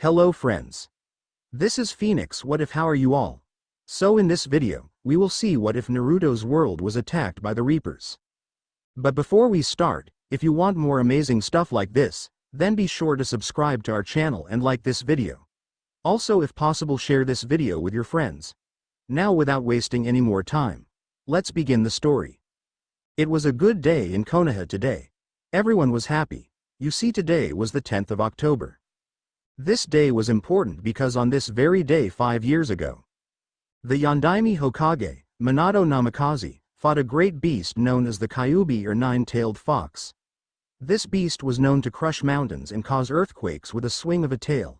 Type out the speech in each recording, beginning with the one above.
Hello friends. This is Phoenix. What if? How are you all? So in this video, we will see what if Naruto's world was attacked by the Reapers. But before we start, if you want more amazing stuff like this, then be sure to subscribe to our channel and like this video. Also, if possible, share this video with your friends. Now, without wasting any more time, let's begin the story. It was a good day in Konoha today. Everyone was happy. You see, today was the 10th of October. This day was important because on this very day 5 years ago, the Yondaime Hokage, Minato Namikaze, fought a great beast known as the Kyuubi or nine-tailed fox. This beast was known to crush mountains and cause earthquakes with a swing of a tail.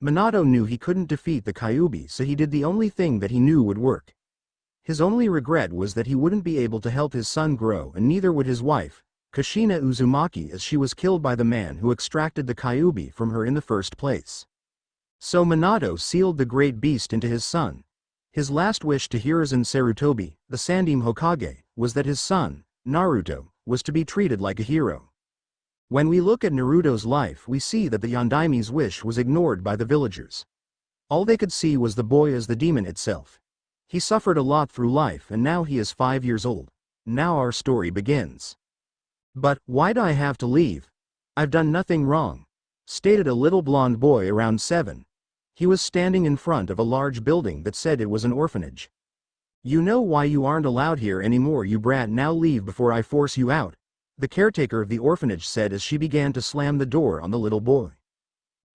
Minato knew he couldn't defeat the Kyuubi, so he did the only thing that he knew would work. His only regret was that he wouldn't be able to help his son grow, and neither would his wife, Kushina Uzumaki, as she was killed by the man who extracted the Kyuubi from her in the first place. So Minato sealed the great beast into his son. His last wish to Hiruzen Sarutobi, the Sandaime Hokage, was that his son, Naruto, was to be treated like a hero. When we look at Naruto's life, we see that the Yondaime's wish was ignored by the villagers. All they could see was the boy as the demon itself. He suffered a lot through life, and now he is 5 years old. Now our story begins. "But why do I have to leave? I've done nothing wrong," stated a little blonde boy around 7. He was standing in front of a large building that said it was an orphanage. "You know why you aren't allowed here anymore, you brat. Now leave before I force you out," the caretaker of the orphanage said as she began to slam the door on the little boy.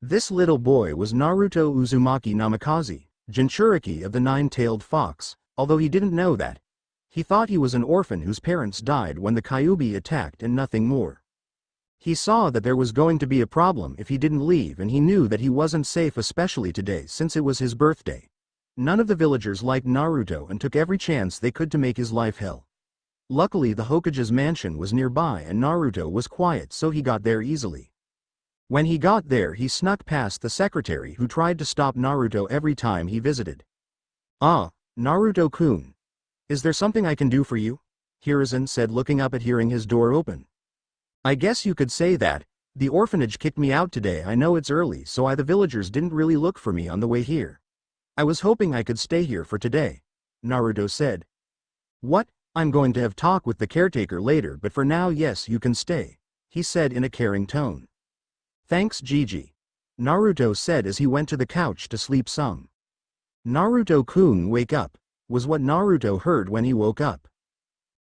This little boy was Naruto Uzumaki Namikaze, Jinchuriki of the nine-tailed fox, although he didn't know that. He thought he was an orphan whose parents died when the Kyuubi attacked and nothing more. He saw that there was going to be a problem if he didn't leave, and he knew that he wasn't safe, especially today since it was his birthday. None of the villagers liked Naruto and took every chance they could to make his life hell. Luckily, the Hokage's mansion was nearby and Naruto was quiet, so he got there easily. When he got there, he snuck past the secretary who tried to stop Naruto every time he visited. "Ah, Naruto-kun. Is there something I can do for you?" Hiruzen said, looking up at hearing his door open. "I guess you could say that. The orphanage kicked me out today. I know it's early, so the villagers didn't really look for me on the way here. I was hoping I could stay here for today," Naruto said. "What? I'm going to have talk with the caretaker later, but for now, yes, you can stay," he said in a caring tone. "Thanks, Gigi," Naruto said as he went to the couch to sleep some. "Naruto-kun, wake up," was what Naruto heard when he woke up.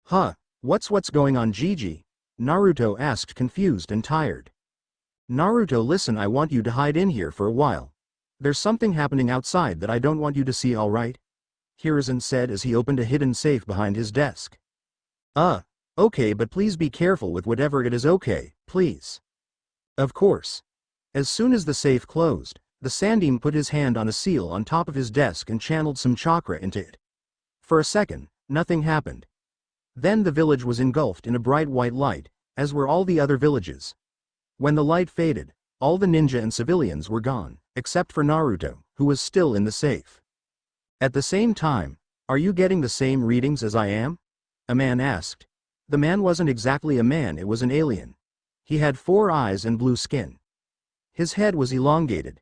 "Huh, what's going on, Gigi?" Naruto asked, confused and tired. "Naruto, listen, I want you to hide in here for a while. There's something happening outside that I don't want you to see, alright?" Hiruzen said as he opened a hidden safe behind his desk. Okay, but please be careful with whatever it is, okay, please." "Of course." As soon as the safe closed, the Sandaime put his hand on a seal on top of his desk and channeled some chakra into it. For a second, nothing happened. Then the village was engulfed in a bright white light, as were all the other villages. When the light faded, all the ninja and civilians were gone, except for Naruto, who was still in the safe. At the same time, "Are you getting the same readings as I am?" a man asked. The man wasn't exactly a man, it was an alien. He had 4 eyes and blue skin. His head was elongated.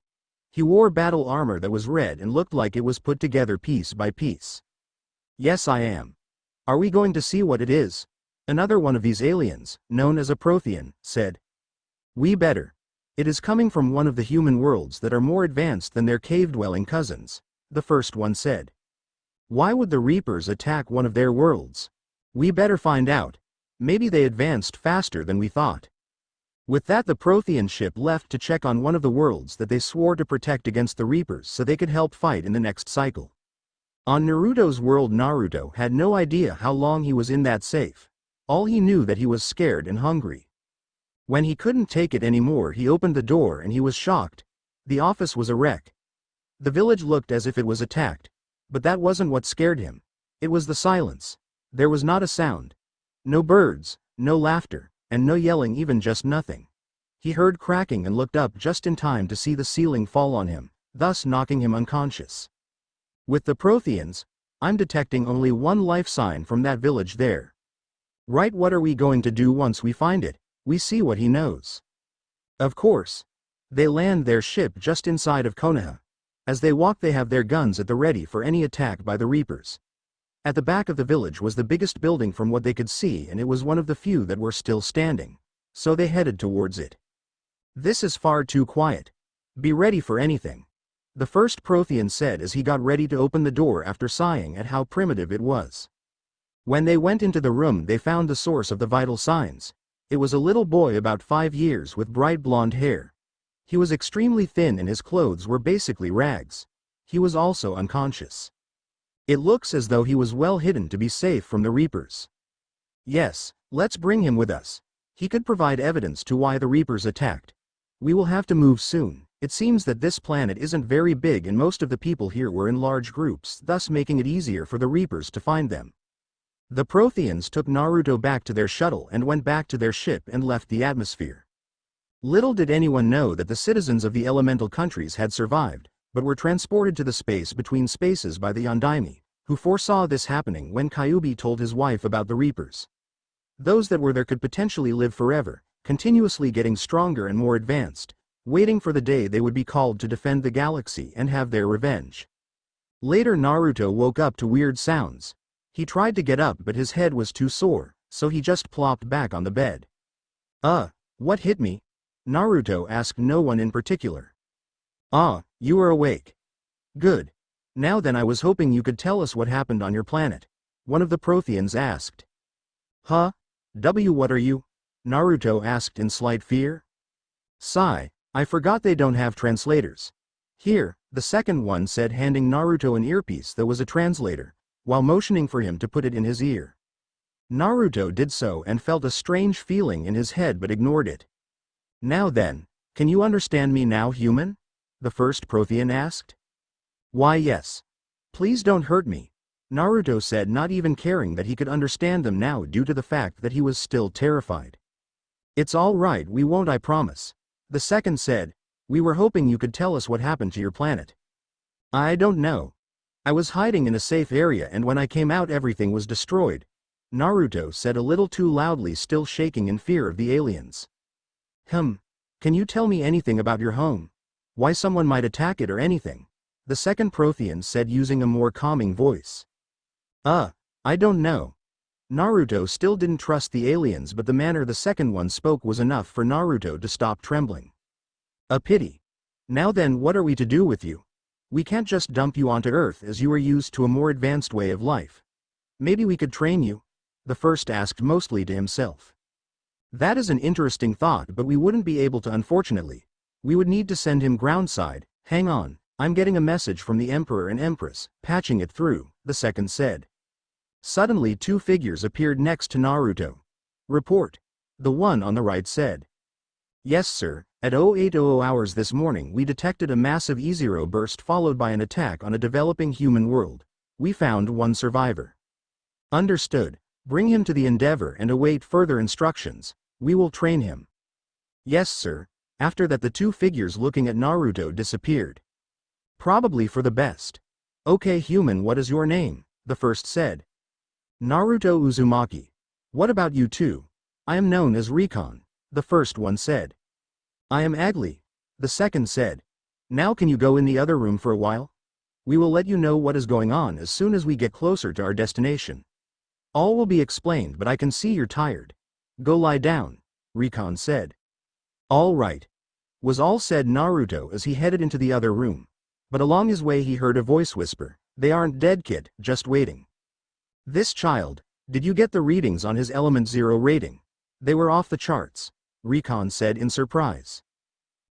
He wore battle armor that was red and looked like it was put together piece by piece. "Yes, I am. Are we going to see what it is?" Another one of these aliens, known as a Prothean, said. "We better. It is coming from one of the human worlds that are more advanced than their cave-dwelling cousins," the first one said. "Why would the Reapers attack one of their worlds? We better find out. Maybe they advanced faster than we thought." With that, the Prothean ship left to check on one of the worlds that they swore to protect against the Reapers so they could help fight in the next cycle. On Naruto's world, Naruto had no idea how long he was in that safe. All he knew that he was scared and hungry. When he couldn't take it anymore, he opened the door and he was shocked. The office was a wreck. The village looked as if it was attacked. But that wasn't what scared him. It was the silence. There was not a sound. No birds, no laughter, and no yelling, even just nothing. He heard cracking and looked up just in time to see the ceiling fall on him, thus knocking him unconscious. "With the Protheans, I'm detecting only one life sign from that village there. Right, what are we going to do once we find it?" "We see what he knows." "Of course. They land their ship just inside of Konoha. As they walk they have their guns at the ready for any attack by the Reapers. At the back of the village was the biggest building from what they could see, and it was one of the few that were still standing. So they headed towards it. This is far too quiet. Be ready for anything, the first Prothean said as he got ready to open the door after sighing at how primitive it was. When they went into the room they found the source of the vital signs. It was a little boy about 5 years with bright blonde hair. He was extremely thin and his clothes were basically rags. He was also unconscious. It looks as though he was well hidden to be safe from the Reapers. Yes, let's bring him with us. He could provide evidence to why the Reapers attacked. We will have to move soon. It seems that this planet isn't very big and most of the people here were in large groups, thus making it easier for the Reapers to find them. The Protheans took Naruto back to their shuttle and went back to their ship and left the atmosphere. Little did anyone know that the citizens of the elemental countries had survived, but were transported to the space between spaces by the Yondaime, who foresaw this happening when Kyuubi told his wife about the Reapers. Those that were there could potentially live forever, continuously getting stronger and more advanced, waiting for the day they would be called to defend the galaxy and have their revenge. Later Naruto woke up to weird sounds. He tried to get up but his head was too sore, so he just plopped back on the bed. What hit me? Naruto asked no one in particular. You are awake. Good. Now then, I was hoping you could tell us what happened on your planet, one of the Protheans asked. What are you? Naruto asked in slight fear. Sigh, I forgot they don't have translators. Here, the second one said, handing Naruto an earpiece that was a translator, while motioning for him to put it in his ear. Naruto did so and felt a strange feeling in his head but ignored it. Now then, can you understand me now, human? The first Prothean asked. Why yes. Please don't hurt me, Naruto said, not even caring that he could understand them now due to the fact that he was still terrified. It's all right, we won't, I promise. The second said, we were hoping you could tell us what happened to your planet. I don't know. I was hiding in a safe area and when I came out everything was destroyed, Naruto said a little too loudly, still shaking in fear of the aliens. Can you tell me anything about your home? Why someone might attack it or anything? The second Prothean said using a more calming voice. I don't know. Naruto still didn't trust the aliens, but the manner the second one spoke was enough for Naruto to stop trembling. A pity. Now then, what are we to do with you? We can't just dump you onto Earth as you are used to a more advanced way of life. Maybe we could train you? The first asked, mostly to himself. That is an interesting thought, but we wouldn't be able to, unfortunately. We would need to send him groundside. Hang on, I'm getting a message from the Emperor and Empress, patching it through, the second said. Suddenly 2 figures appeared next to Naruto. Report. The one on the right said. Yes sir, at 0800 hours this morning we detected a massive E0 burst followed by an attack on a developing human world. We found 1 survivor. Understood. Bring him to the Endeavor and await further instructions. We will train him. Yes sir. After that the 2 figures looking at Naruto disappeared. Probably for the best. Okay human, what is your name? The first said. Naruto Uzumaki. What about you two? I am known as Recon, the first one said. I am Agli, the second said. Now can you go in the other room for a while? We will let you know what is going on as soon as we get closer to our destination. All will be explained, but I can see you're tired. Go lie down, Recon said. All right. Was all said Naruto as he headed into the other room. But along his way he heard a voice whisper, they aren't dead kid, just waiting. This child, did you get the readings on his element 0 rating? They were off the charts, Recon said in surprise.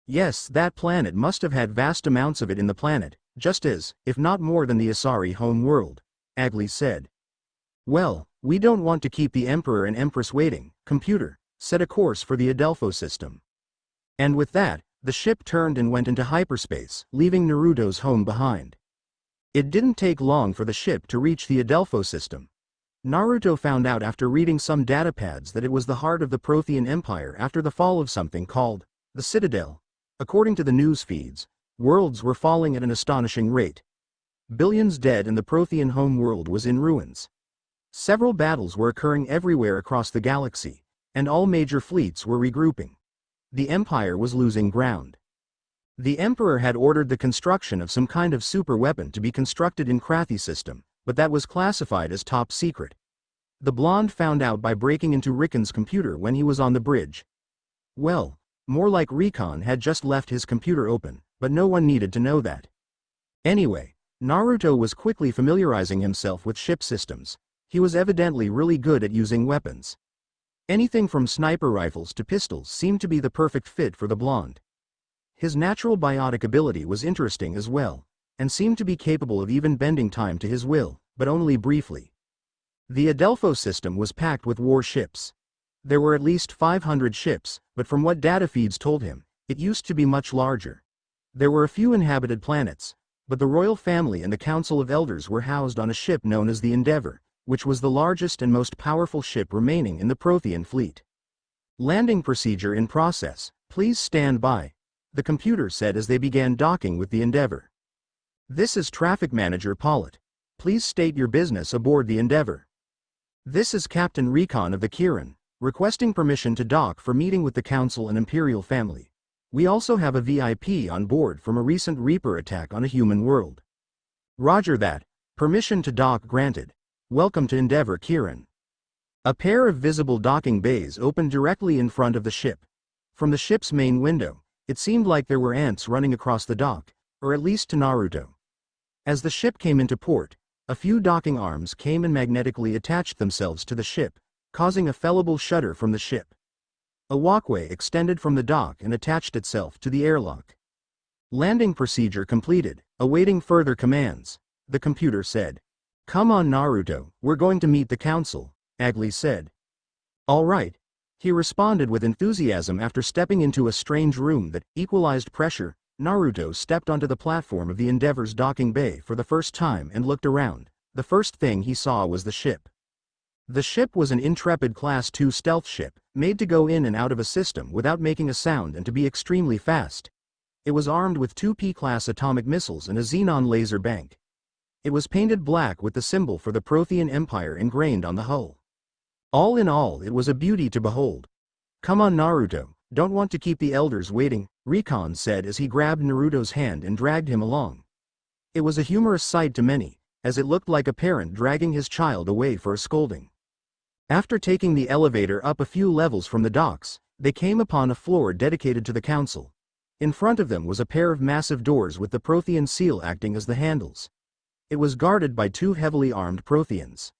Yes, that planet must have had vast amounts of it in the planet, just as, if not more than the Asari home world, Agli said. Well, we don't want to keep the Emperor and Empress waiting. Computer, set a course for the Adelpho system. And with that, the ship turned and went into hyperspace, leaving Naruto's home behind. It didn't take long for the ship to reach the Adelpho system. Naruto found out after reading some datapads that it was the heart of the Prothean Empire after the fall of something called the Citadel. According to the news feeds, worlds were falling at an astonishing rate. Billions dead and the Prothean home world was in ruins. Several battles were occurring everywhere across the galaxy, and all major fleets were regrouping. The Empire was losing ground. The Emperor had ordered the construction of some kind of super weapon to be constructed in Krathi system, but that was classified as top secret. The blonde found out by breaking into Rickon's computer when he was on the bridge. Well, more like Rickon had just left his computer open, but no one needed to know that. Anyway, Naruto was quickly familiarizing himself with ship systems. He was evidently really good at using weapons. Anything from sniper rifles to pistols seemed to be the perfect fit for the blonde. His natural biotic ability was interesting as well, and seemed to be capable of even bending time to his will, but only briefly. The Adelpho system was packed with war ships. There were at least 500 ships, but from what data feeds told him, it used to be much larger. There were a few inhabited planets, but the royal family and the Council of Elders were housed on a ship known as the Endeavor, which was the largest and most powerful ship remaining in the Prothean fleet. Landing procedure in process, please stand by, the computer said as they began docking with the Endeavor. This is Traffic Manager Pollitt. Please state your business aboard the Endeavor. This is Captain Rickon of the Kirin, requesting permission to dock for meeting with the Council and Imperial family. We also have a VIP on board from a recent Reaper attack on a human world. Roger that. Permission to dock granted. Welcome to Endeavor Kirin. A pair of visible docking bays opened directly in front of the ship. From the ship's main window, it seemed like there were ants running across the dock, or at least to Naruto. As the ship came into port, a few docking arms came and magnetically attached themselves to the ship, causing a fellable shudder from the ship. A walkway extended from the dock and attached itself to the airlock. Landing procedure completed, awaiting further commands, the computer said. Come on Naruto, we're going to meet the council, Agli said. All right, he responded with enthusiasm after stepping into a strange room that equalized pressure. Naruto stepped onto the platform of the Endeavor's docking bay for the first time and looked around. The first thing he saw was the ship. The ship was an Intrepid Class 2 stealth ship, made to go in and out of a system without making a sound and to be extremely fast. It was armed with 2 P-class atomic missiles and a xenon laser bank. It was painted black with the symbol for the Prothean Empire ingrained on the hull. All in all, it was a beauty to behold. Come on Naruto, don't want to keep the elders waiting, Rickon said as he grabbed Naruto's hand and dragged him along. It was a humorous sight to many, as it looked like a parent dragging his child away for a scolding. After taking the elevator up a few levels from the docks, they came upon a floor dedicated to the council. In front of them was a pair of massive doors with the Prothean seal acting as the handles. It was guarded by 2 heavily armed Protheans.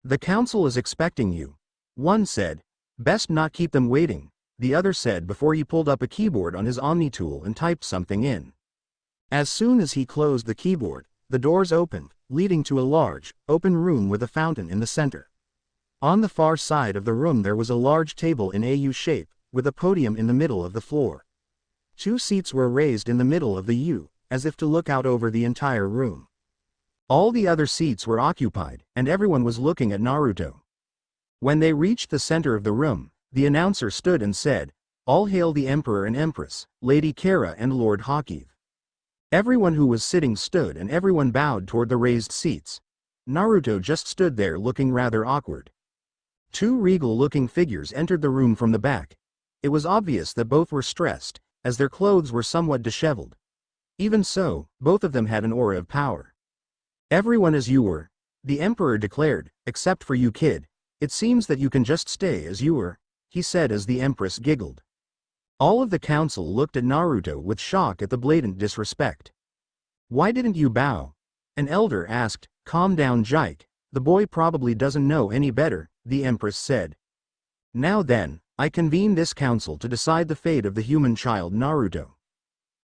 The council is expecting you, one said. Best not keep them waiting, the other said before he pulled up a keyboard on his Omni-tool and typed something in. As soon as he closed the keyboard, the doors opened, leading to a large, open room with a fountain in the center. On the far side of the room there was a large table in a U shape, with a podium in the middle of the floor. 2 seats were raised in the middle of the U, as if to look out over the entire room. All the other seats were occupied, and everyone was looking at Naruto. When they reached the center of the room, the announcer stood and said, All hail the Emperor and Empress, Lady Kara and Lord Hakiv. Everyone who was sitting stood and everyone bowed toward the raised seats. Naruto just stood there looking rather awkward. 2 regal-looking figures entered the room from the back. It was obvious that both were stressed, as their clothes were somewhat disheveled. Even so, both of them had an aura of power. Everyone as you were, the Emperor declared, except for you kid. It seems that you can just stay as you were, he said as the Empress giggled. All of the council looked at Naruto with shock at the blatant disrespect. Why didn't you bow? An elder asked. Calm down Jike, the boy probably doesn't know any better, the Empress said. Now then, I convene this council to decide the fate of the human child Naruto.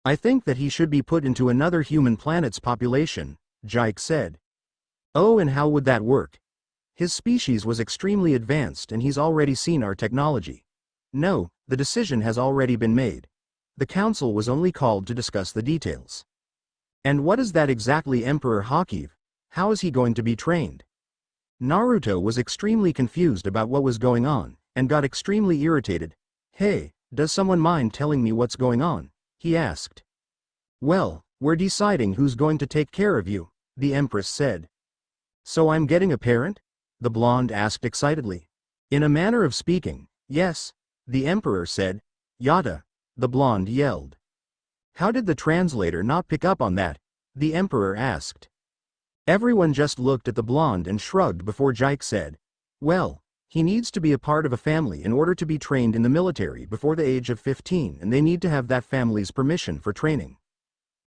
I think that he should be put into another human planet's population, Jike said. Oh, and how would that work? His species was extremely advanced and he's already seen our technology. No, the decision has already been made. The council was only called to discuss the details. And what is that exactly, Emperor Hakiv? How is he going to be trained? Naruto was extremely confused about what was going on, and got extremely irritated. Hey, does someone mind telling me what's going on? He asked. Well, we're deciding who's going to take care of you, the Empress said. So I'm getting a parent? The blonde asked excitedly. In a manner of speaking, yes, the Emperor said. Yada, the blonde yelled. How did the translator not pick up on that? The emperor asked. Everyone just looked at the blonde and shrugged before Jike said, well, he needs to be a part of a family in order to be trained in the military before the age of 15, and they need to have that family's permission for training.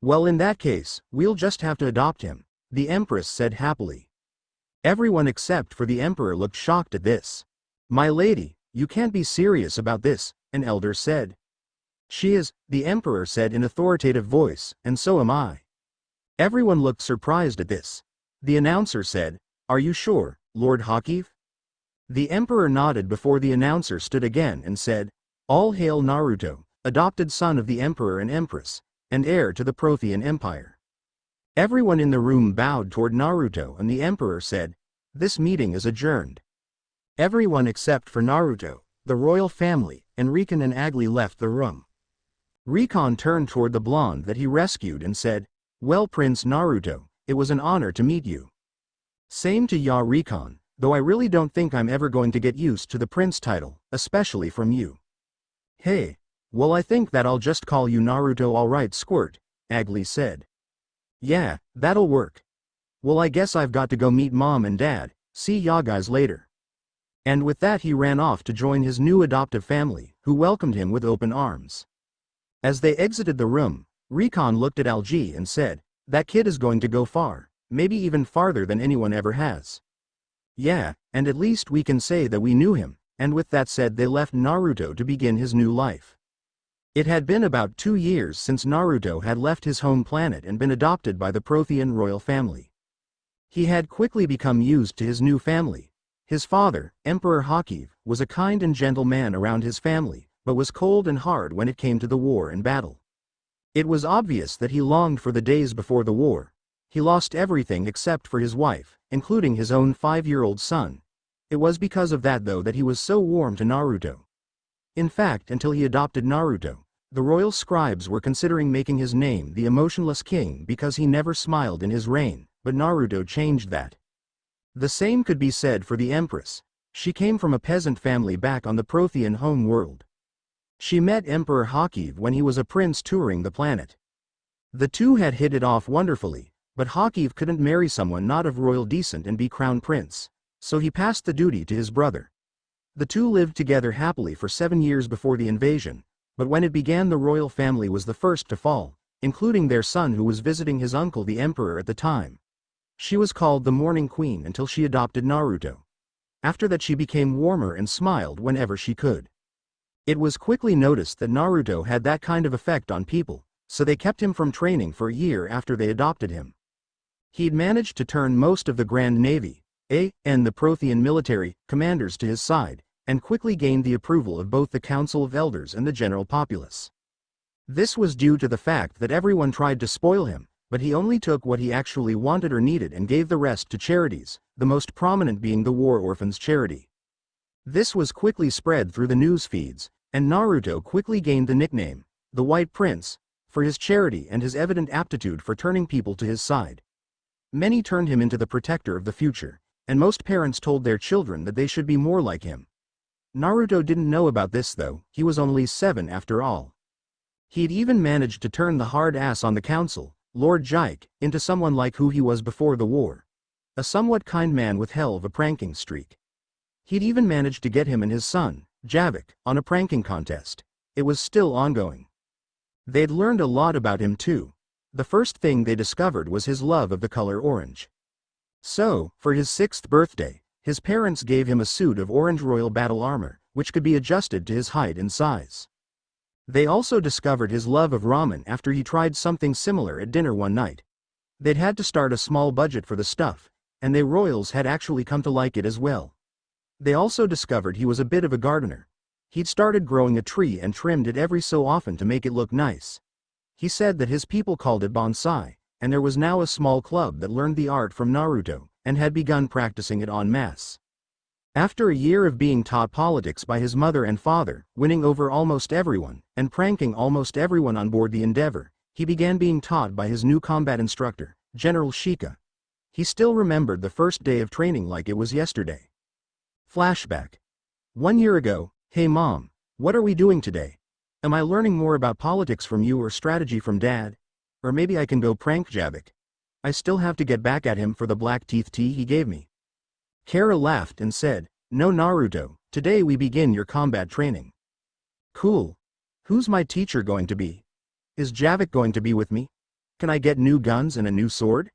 Well, in that case, we'll just have to adopt him, the empress said happily. Everyone except for the emperor looked shocked at this. My lady, you can't be serious about this, an elder said. She is, the emperor said in authoritative voice, and so am I. Everyone looked surprised at this. The announcer said, are you sure, Lord Hakiv? The emperor nodded before the announcer stood again and said, all hail Naruto, adopted son of the emperor and empress, and heir to the Prothean Empire. Everyone in the room bowed toward Naruto, and the emperor said, this meeting is adjourned. Everyone except for Naruto, the royal family, and Rikan and Agli left the room. Rikan turned toward the blonde that he rescued and said, well, Prince Naruto, it was an honor to meet you. Same to ya, Rikan, though I really don't think I'm ever going to get used to the prince title, especially from you. Hey, well, I think that I'll just call you Naruto, alright, Squirt, Agli said. Yeah, that'll work. Well, I guess I've got to go meet mom and dad, see ya guys later. And with that he ran off to join his new adoptive family, who welcomed him with open arms. As they exited the room, Rikan looked at Algie and said, that kid is going to go far, maybe even farther than anyone ever has. Yeah, and at least we can say that we knew him, and with that said they left Naruto to begin his new life. It had been about 2 years since Naruto had left his home planet and been adopted by the Prothean royal family. He had quickly become used to his new family. His father, Emperor Hakiv, was a kind and gentle man around his family, but was cold and hard when it came to the war and battle. It was obvious that he longed for the days before the war. He lost everything except for his wife, including his own 5-year-old son. It was because of that though that he was so warm to Naruto. In fact, until he adopted Naruto, the royal scribes were considering making his name the Emotionless King because he never smiled in his reign, but Naruto changed that. The same could be said for the Empress. She came from a peasant family back on the Prothean home world. She met Emperor Hakiv when he was a prince touring the planet. The two had hit it off wonderfully, but Hakiv couldn't marry someone not of royal descent and be crown prince, so he passed the duty to his brother. The two lived together happily for 7 years before the invasion, but when it began the royal family was the first to fall, including their son who was visiting his uncle the emperor at the time. She was called the Morning Queen until she adopted Naruto. After that she became warmer and smiled whenever she could. It was quickly noticed that Naruto had that kind of effect on people, so they kept him from training for a year after they adopted him. He'd managed to turn most of the Grand Navy, and the Prothean military commanders to his side, and quickly gained the approval of both the Council of Elders and the general populace. This was due to the fact that everyone tried to spoil him, but he only took what he actually wanted or needed and gave the rest to charities, the most prominent being the War Orphans charity. This was quickly spread through the news feeds, and Naruto quickly gained the nickname, the White Prince, for his charity and his evident aptitude for turning people to his side. Many turned him into the protector of the future, and most parents told their children that they should be more like him. Naruto didn't know about this though, he was only 7 after all. He'd even managed to turn the hard ass on the council, Lord Jike, into someone like who he was before the war. A somewhat kind man with hell of a pranking streak. He'd even managed to get him and his son, Javik, on a pranking contest. It was still ongoing. They'd learned a lot about him too. The first thing they discovered was his love of the color orange. So, for his 6th birthday, his parents gave him a suit of orange royal battle armor, which could be adjusted to his height and size. They also discovered his love of ramen after he tried something similar at dinner one night. They'd had to start a small budget for the stuff, and they royals had actually come to like it as well. They also discovered he was a bit of a gardener. He'd started growing a tree and trimmed it every so often to make it look nice. He said that his people called it bonsai, and there was now a small club that learned the art from Naruto, and had begun practicing it en masse. After a year of being taught politics by his mother and father, winning over almost everyone, and pranking almost everyone on board the Endeavor, he began being taught by his new combat instructor, General Shika. He still remembered the first day of training like it was yesterday. Flashback. 1 year ago, hey mom, what are we doing today? Am I learning more about politics from you or strategy from Dad? Or maybe I can go prank Javik. I still have to get back at him for the black teeth tea he gave me. Kara laughed and said, No Naruto, today we begin your combat training. Cool. Who's my teacher going to be? Is Javik going to be with me? Can I get new guns and a new sword?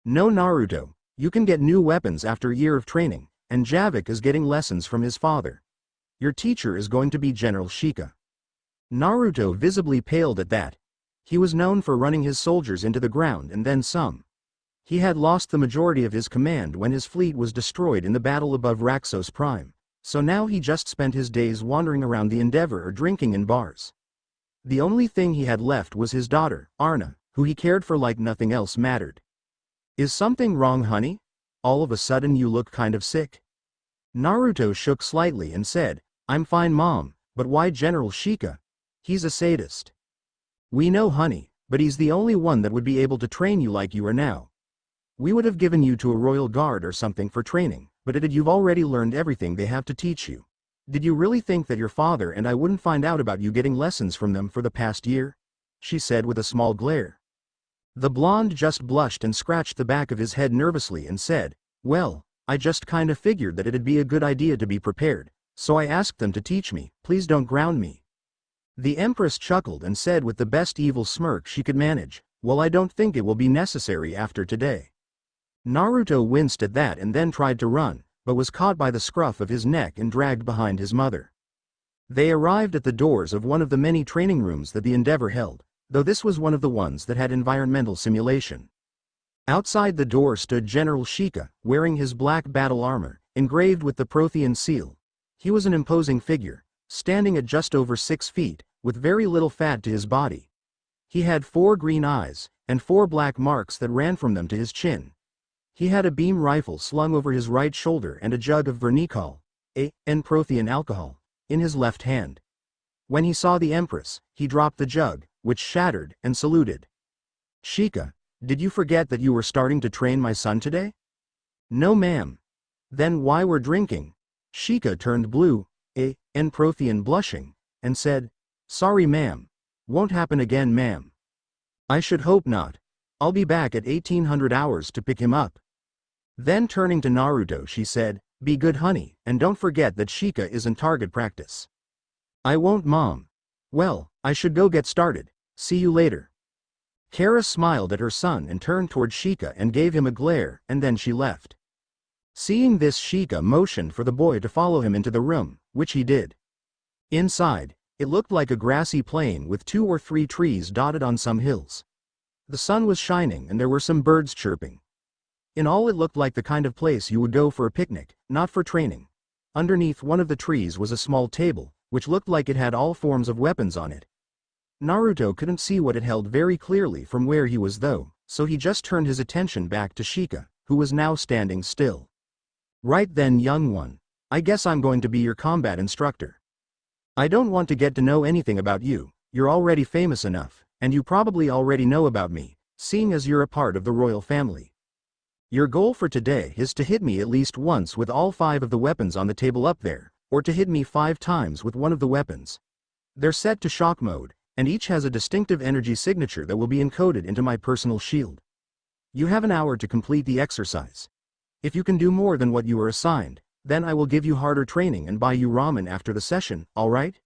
No Naruto, you can get new weapons after a year of training, and Javik is getting lessons from his father. Your teacher is going to be General Shika. Naruto visibly paled at that. He was known for running his soldiers into the ground and then some. He had lost the majority of his command when his fleet was destroyed in the battle above Raxos Prime, so now he just spent his days wandering around the Endeavor or drinking in bars. The only thing he had left was his daughter, Arna, who he cared for like nothing else mattered. Is something wrong, honey? All of a sudden you look kind of sick. Naruto shook slightly and said, I'm fine mom, but why General Shika? He's a sadist. We know honey, but he's the only one that would be able to train you like you are now. We would have given you to a royal guard or something for training, but you've already learned everything they have to teach you. Did you really think that your father and I wouldn't find out about you getting lessons from them for the past year? She said with a small glare. The blonde just blushed and scratched the back of his head nervously and said, Well, I just kind of figured that it'd be a good idea to be prepared, so I asked them to teach me, please don't ground me. The Empress chuckled and said with the best evil smirk she could manage, Well, I don't think it will be necessary after today. Naruto winced at that and then tried to run, but was caught by the scruff of his neck and dragged behind his mother. They arrived at the doors of one of the many training rooms that the Endeavor held, though this was one of the ones that had environmental simulation. Outside the door stood General Shika, wearing his black battle armor, engraved with the Prothean seal. He was an imposing figure, standing at just over 6 feet, with very little fat to his body. He had 4 green eyes, and 4 black marks that ran from them to his chin. He had a beam rifle slung over his right shoulder and a jug of vernicol, Prothean alcohol, in his left hand. When he saw the Empress, he dropped the jug, which shattered, and saluted. Shika, did you forget that you were starting to train my son today? No ma'am. Then why we're drinking? Shika turned blue, Prothean blushing, and said, Sorry ma'am. Won't happen again ma'am. I should hope not. I'll be back at 1800 hours to pick him up. Then turning to Naruto she said, Be good honey, and don't forget that Shika isn't target practice. I won't mom. Well, I should go get started. See you later. Kara smiled at her son and turned toward Shika and gave him a glare, and then she left. Seeing this, Shika motioned for the boy to follow him into the room, which he did. Inside, it looked like a grassy plain with 2 or 3 trees dotted on some hills. The sun was shining and there were some birds chirping. In all it looked like the kind of place you would go for a picnic, not for training. Underneath one of the trees was a small table, which looked like it had all forms of weapons on it. Naruto couldn't see what it held very clearly from where he was though, so he just turned his attention back to Shika, who was now standing still. Right then young one. I guess I'm going to be your combat instructor. I don't want to get to know anything about you, you're already famous enough, and you probably already know about me, seeing as you're a part of the royal family. Your goal for today is to hit me at least once with all 5 of the weapons on the table up there, or to hit me 5 times with one of the weapons. They're set to shock mode, and each has a distinctive energy signature that will be encoded into my personal shield. You have an hour to complete the exercise. If you can do more than what you were assigned, then I will give you harder training and buy you ramen after the session, alright?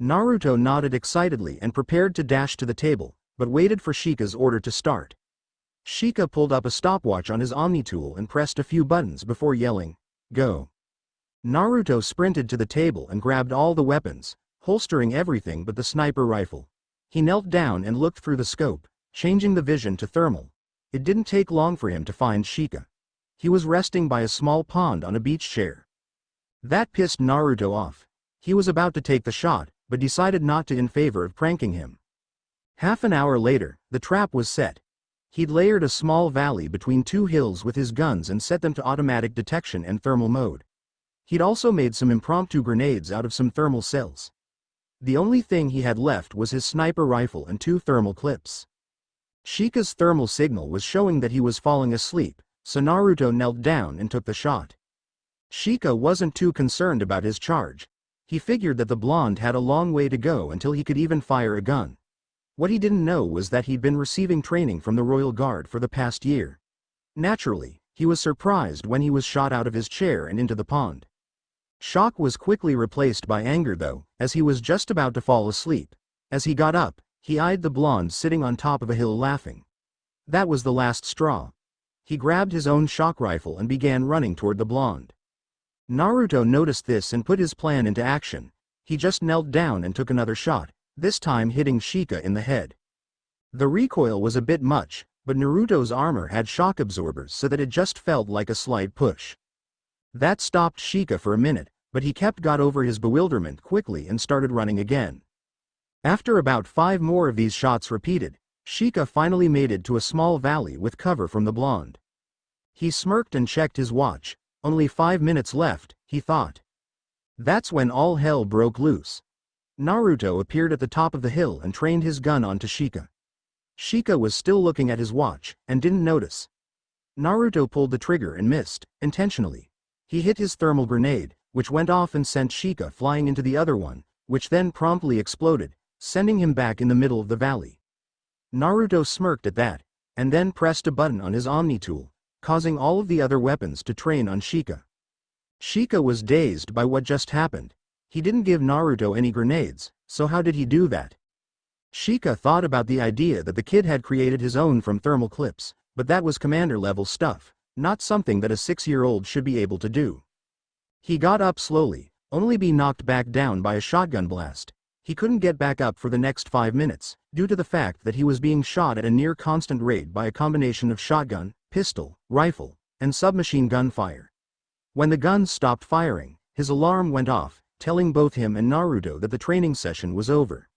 Naruto nodded excitedly and prepared to dash to the table, but waited for Shika's order to start. Shika pulled up a stopwatch on his Omni tool and pressed a few buttons before yelling, Go. Naruto sprinted to the table and grabbed all the weapons, holstering everything but the sniper rifle. He knelt down and looked through the scope, changing the vision to thermal. It didn't take long for him to find Shika. He was resting by a small pond on a beach chair. That pissed Naruto off. He was about to take the shot, but decided not to in favor of pranking him. Half an hour later, the trap was set. He'd layered a small valley between 2 hills with his guns and set them to automatic detection and thermal mode. He'd also made some impromptu grenades out of some thermal cells. The only thing he had left was his sniper rifle and 2 thermal clips. Shika's thermal signal was showing that he was falling asleep, so Naruto knelt down and took the shot. Shika wasn't too concerned about his charge. He figured that the blonde had a long way to go until he could even fire a gun. What he didn't know was that he'd been receiving training from the Royal Guard for the past year. Naturally, he was surprised when he was shot out of his chair and into the pond. Shock was quickly replaced by anger though, as he was just about to fall asleep. As he got up, he eyed the blonde sitting on top of a hill laughing. That was the last straw. He grabbed his own shock rifle and began running toward the blonde. Naruto noticed this and put his plan into action. He just knelt down and took another shot, this time hitting Shika in the head. The recoil was a bit much, but Naruto's armor had shock absorbers so that it just felt like a slight push. That stopped Shika for a minute, but he got over his bewilderment quickly and started running again. After about 5 more of these shots repeated, Shika finally made it to a small valley with cover from the blonde. He smirked and checked his watch. Only 5 minutes left, he thought. That's when all hell broke loose. Naruto appeared at the top of the hill and trained his gun onto Shika. Shika was still looking at his watch, and didn't notice. Naruto pulled the trigger and missed, intentionally. He hit his thermal grenade, which went off and sent Shika flying into the other one, which then promptly exploded, sending him back in the middle of the valley. Naruto smirked at that, and then pressed a button on his Omni tool, causing all of the other weapons to train on Shika. Shika was dazed by what just happened. He didn't give Naruto any grenades, so how did he do that? Shika thought about the idea that the kid had created his own from thermal clips, but that was commander-level stuff, not something that a 6-year-old should be able to do. He got up slowly, only be knocked back down by a shotgun blast. He couldn't get back up for the next 5 minutes, due to the fact that he was being shot at a near-constant rate by a combination of shotgun, pistol, rifle, and submachine gun fire. When the guns stopped firing, his alarm went off, telling both him and Naruto that the training session was over.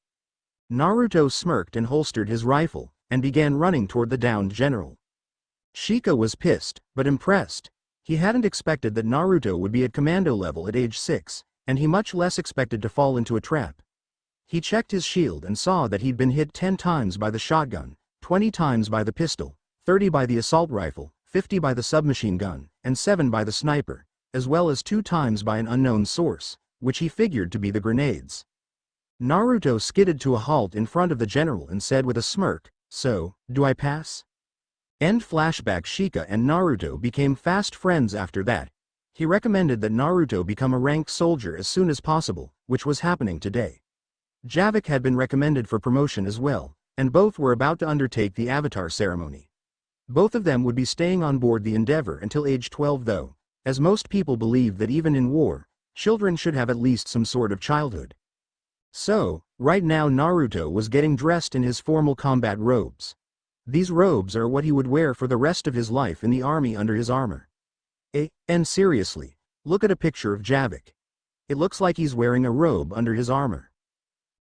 Naruto smirked and holstered his rifle, and began running toward the downed general. Shika was pissed, but impressed. He hadn't expected that Naruto would be at commando level at age 6, and he much less expected to fall into a trap. He checked his shield and saw that he'd been hit 10 times by the shotgun, 20 times by the pistol, 30 by the assault rifle, 50 by the submachine gun, and 7 by the sniper, as well as 2 times by an unknown source, which he figured to be the grenades. Naruto skidded to a halt in front of the general and said with a smirk, "So, do I pass?" End flashback. Shika and Naruto became fast friends after that. He recommended that Naruto become a ranked soldier as soon as possible, which was happening today. Javik had been recommended for promotion as well, and both were about to undertake the avatar ceremony. Both of them would be staying on board the Endeavor until age 12 though, as most people believe that even in war, children should have at least some sort of childhood. So, right now Naruto was getting dressed in his formal combat robes. These robes are what he would wear for the rest of his life in the army under his armor. And seriously, look at a picture of Javik. It looks like he's wearing a robe under his armor.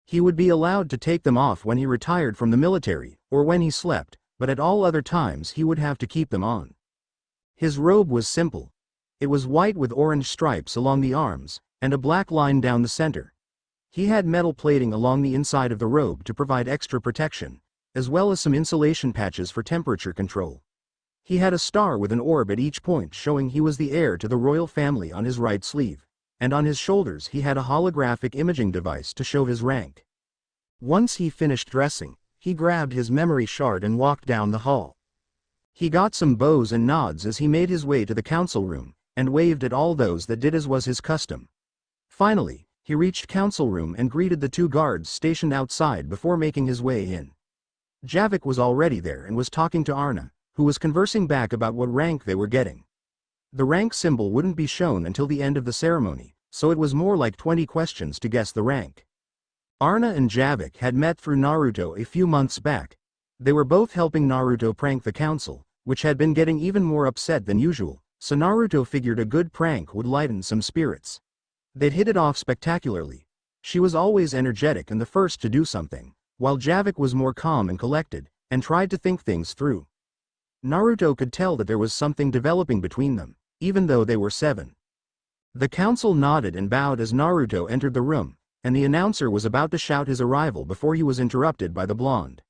He would be allowed to take them off when he retired from the military, or when he slept, but at all other times he would have to keep them on. His robe was simple. It was white with orange stripes along the arms, and a black line down the center. He had metal plating along the inside of the robe to provide extra protection, as well as some insulation patches for temperature control. He had a star with an orb at each point showing he was the heir to the royal family on his right sleeve, and on his shoulders he had a holographic imaging device to show his rank. Once he finished dressing, he grabbed his memory shard and walked down the hall. He got some bows and nods as he made his way to the council room, and waved at all those that did as was his custom. Finally, he reached council room and greeted the 2 guards stationed outside before making his way in. Javik was already there and was talking to Arna, who was conversing back about what rank they were getting. The rank symbol wouldn't be shown until the end of the ceremony, so it was more like 20 questions to guess the rank. Arna and Javik had met through Naruto a few months back. They were both helping Naruto prank the council, which had been getting even more upset than usual, so Naruto figured a good prank would lighten some spirits. They'd hit it off spectacularly. She was always energetic and the first to do something, while Javik was more calm and collected, and tried to think things through. Naruto could tell that there was something developing between them, even though they were 7. The council nodded and bowed as Naruto entered the room, and the announcer was about to shout his arrival before he was interrupted by the blonde.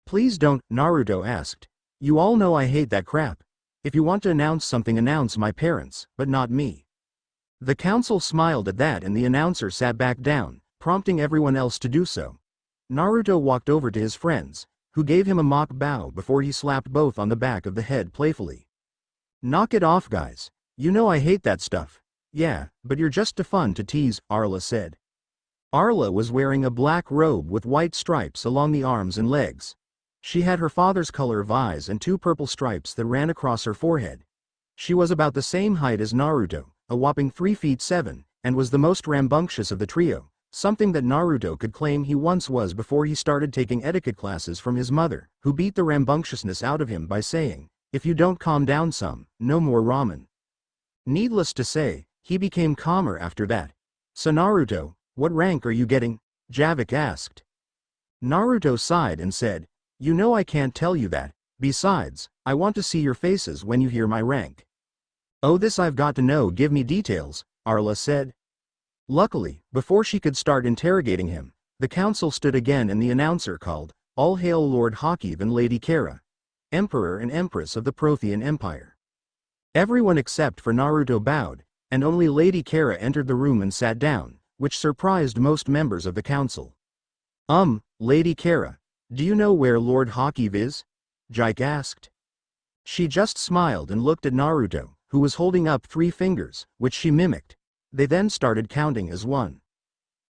"Please don't," Naruto asked. "You all know I hate that crap. If you want to announce something, announce my parents, but not me." The council smiled at that and the announcer sat back down, prompting everyone else to do so. Naruto walked over to his friends, who gave him a mock bow before he slapped both on the back of the head playfully. "Knock it off, guys. You know I hate that stuff." "Yeah, but you're just too fun to tease," Arla said. Arla was wearing a black robe with white stripes along the arms and legs. She had her father's color of eyes and 2 purple stripes that ran across her forehead. She was about the same height as Naruto, a whopping 3 feet 7, and was the most rambunctious of the trio, something that Naruto could claim he once was before he started taking etiquette classes from his mother, who beat the rambunctiousness out of him by saying, "If you don't calm down some, no more ramen." Needless to say, he became calmer after that. "So Naruto, what rank are you getting?" Javik asked. Naruto sighed and said, "You know I can't tell you that. Besides, I want to see your faces when you hear my rank." "Oh, this I've got to know, give me details," Arla said. Luckily, before she could start interrogating him, the council stood again and the announcer called, "All hail Lord Hakiv and Lady Kara, Emperor and Empress of the Prothean Empire." Everyone except for Naruto bowed, and only Lady Kara entered the room and sat down, which surprised most members of the council. Lady Kara, do you know where Lord Hakiv is?" Jike asked. She just smiled and looked at Naruto, who was holding up 3 fingers, which she mimicked. They then started counting as 1,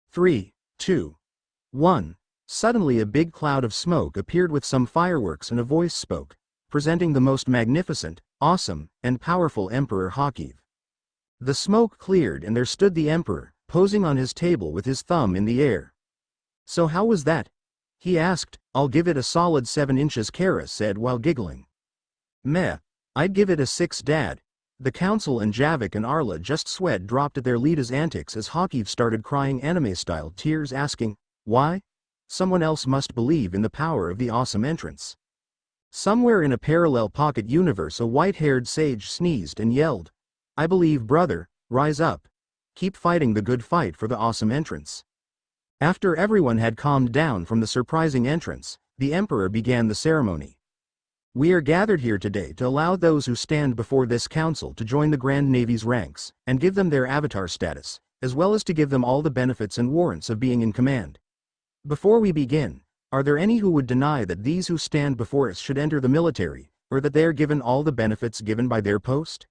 3, 2, 1. Suddenly a big cloud of smoke appeared with some fireworks and a voice spoke, presenting the most magnificent, awesome, and powerful Emperor Hakiv. The smoke cleared and there stood the Emperor, posing on his table with his thumb in the air. "So how was that?" he asked. "I'll give it a solid 7 inches," Kara said while giggling. "Meh. I'd give it a 6, Dad." The council and Javik and Arla just sweat dropped at their leader's antics as Hakiv started crying anime-style tears asking, "Why?" Someone else must believe in the power of the awesome entrance. Somewhere in a parallel pocket universe a white-haired sage sneezed and yelled, "I believe, brother, rise up. Keep fighting the good fight for the awesome entrance." After everyone had calmed down from the surprising entrance, the Emperor began the ceremony. "We are gathered here today to allow those who stand before this council to join the Grand Navy's ranks, and give them their avatar status, as well as to give them all the benefits and warrants of being in command. Before we begin, are there any who would deny that these who stand before us should enter the military, or that they are given all the benefits given by their post?"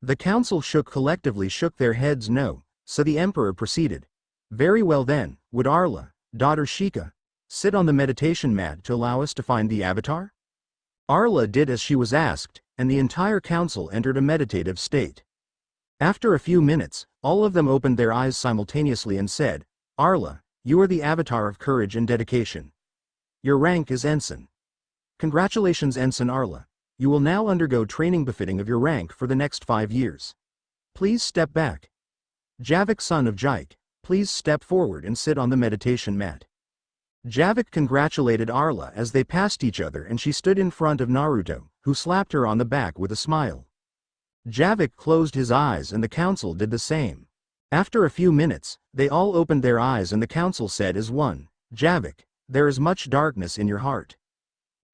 The council collectively shook their heads no, so the Emperor proceeded. "Very well then, would Arla, daughter Shika, sit on the meditation mat to allow us to find the avatar?" Arla did as she was asked, and the entire council entered a meditative state. After a few minutes, all of them opened their eyes simultaneously and said, "Arla, you are the avatar of courage and dedication. Your rank is Ensign. Congratulations, Ensign Arla. You will now undergo training befitting of your rank for the next 5 years. Please step back. Javik, son of Jike, please step forward and sit on the meditation mat." Javik congratulated Arla as they passed each other and she stood in front of Naruto, who slapped her on the back with a smile. Javik closed his eyes and the council did the same. After a few minutes, they all opened their eyes and the council said as one, "Javik, there is much darkness in your heart.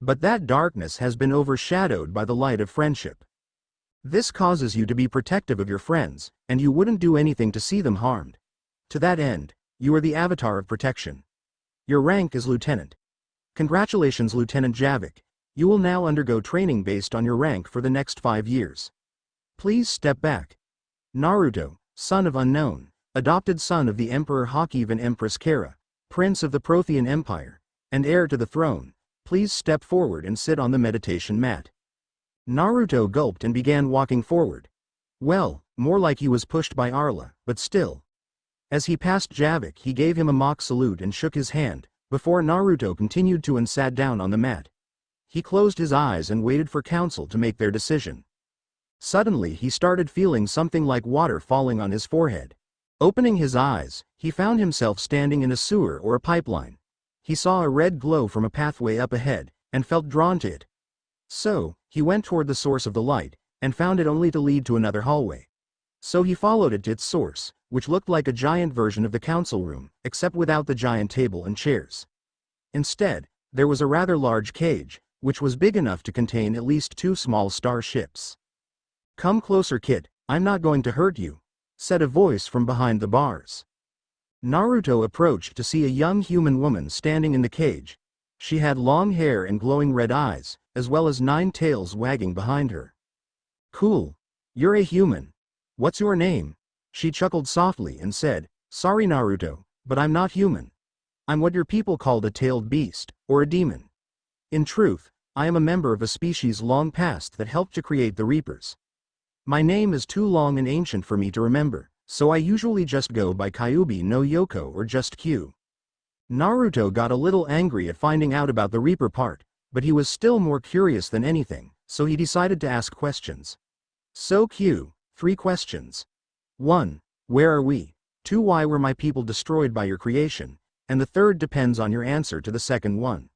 But that darkness has been overshadowed by the light of friendship. This causes you to be protective of your friends, and you wouldn't do anything to see them harmed. To that end, you are the avatar of protection. Your rank is Lieutenant. Congratulations, Lieutenant Javik. You will now undergo training based on your rank for the next 5 years. Please step back. Naruto, son of Unknown, adopted son of the Emperor Hakiv and Empress Kara, Prince of the Prothean Empire, and heir to the throne, please step forward and sit on the meditation mat." Naruto gulped and began walking forward. Well, more like he was pushed by Arla, but still. As he passed Javik, he gave him a mock salute and shook his hand, before Naruto continued to and sat down on the mat. He closed his eyes and waited for council to make their decision. Suddenly he started feeling something like water falling on his forehead. Opening his eyes, he found himself standing in a sewer or a pipeline. He saw a red glow from a pathway up ahead, and felt drawn to it. So, he went toward the source of the light, and found it only to lead to another hallway. So he followed it to its source, which looked like a giant version of the council room, except without the giant table and chairs. Instead, there was a rather large cage, which was big enough to contain at least 2 small starships. "Come closer, kid, I'm not going to hurt you," said a voice from behind the bars. Naruto approached to see a young human woman standing in the cage. She had long hair and glowing red eyes, as well as 9 tails wagging behind her. Cool. You're a human. What's your name? She chuckled softly and said, Sorry Naruto, but I'm not human. I'm what your people called a tailed beast, or a demon. In truth, I am a member of a species long past that helped to create the Reapers. My name is too long and ancient for me to remember, so I usually just go by Kyuubi no Yoko or just Q. Naruto got a little angry at finding out about the Reaper part, but he was still more curious than anything, so he decided to ask questions. So Q, 3 questions. 1. Where are we? 2. Why were my people destroyed by your creation? And the third depends on your answer to the second one.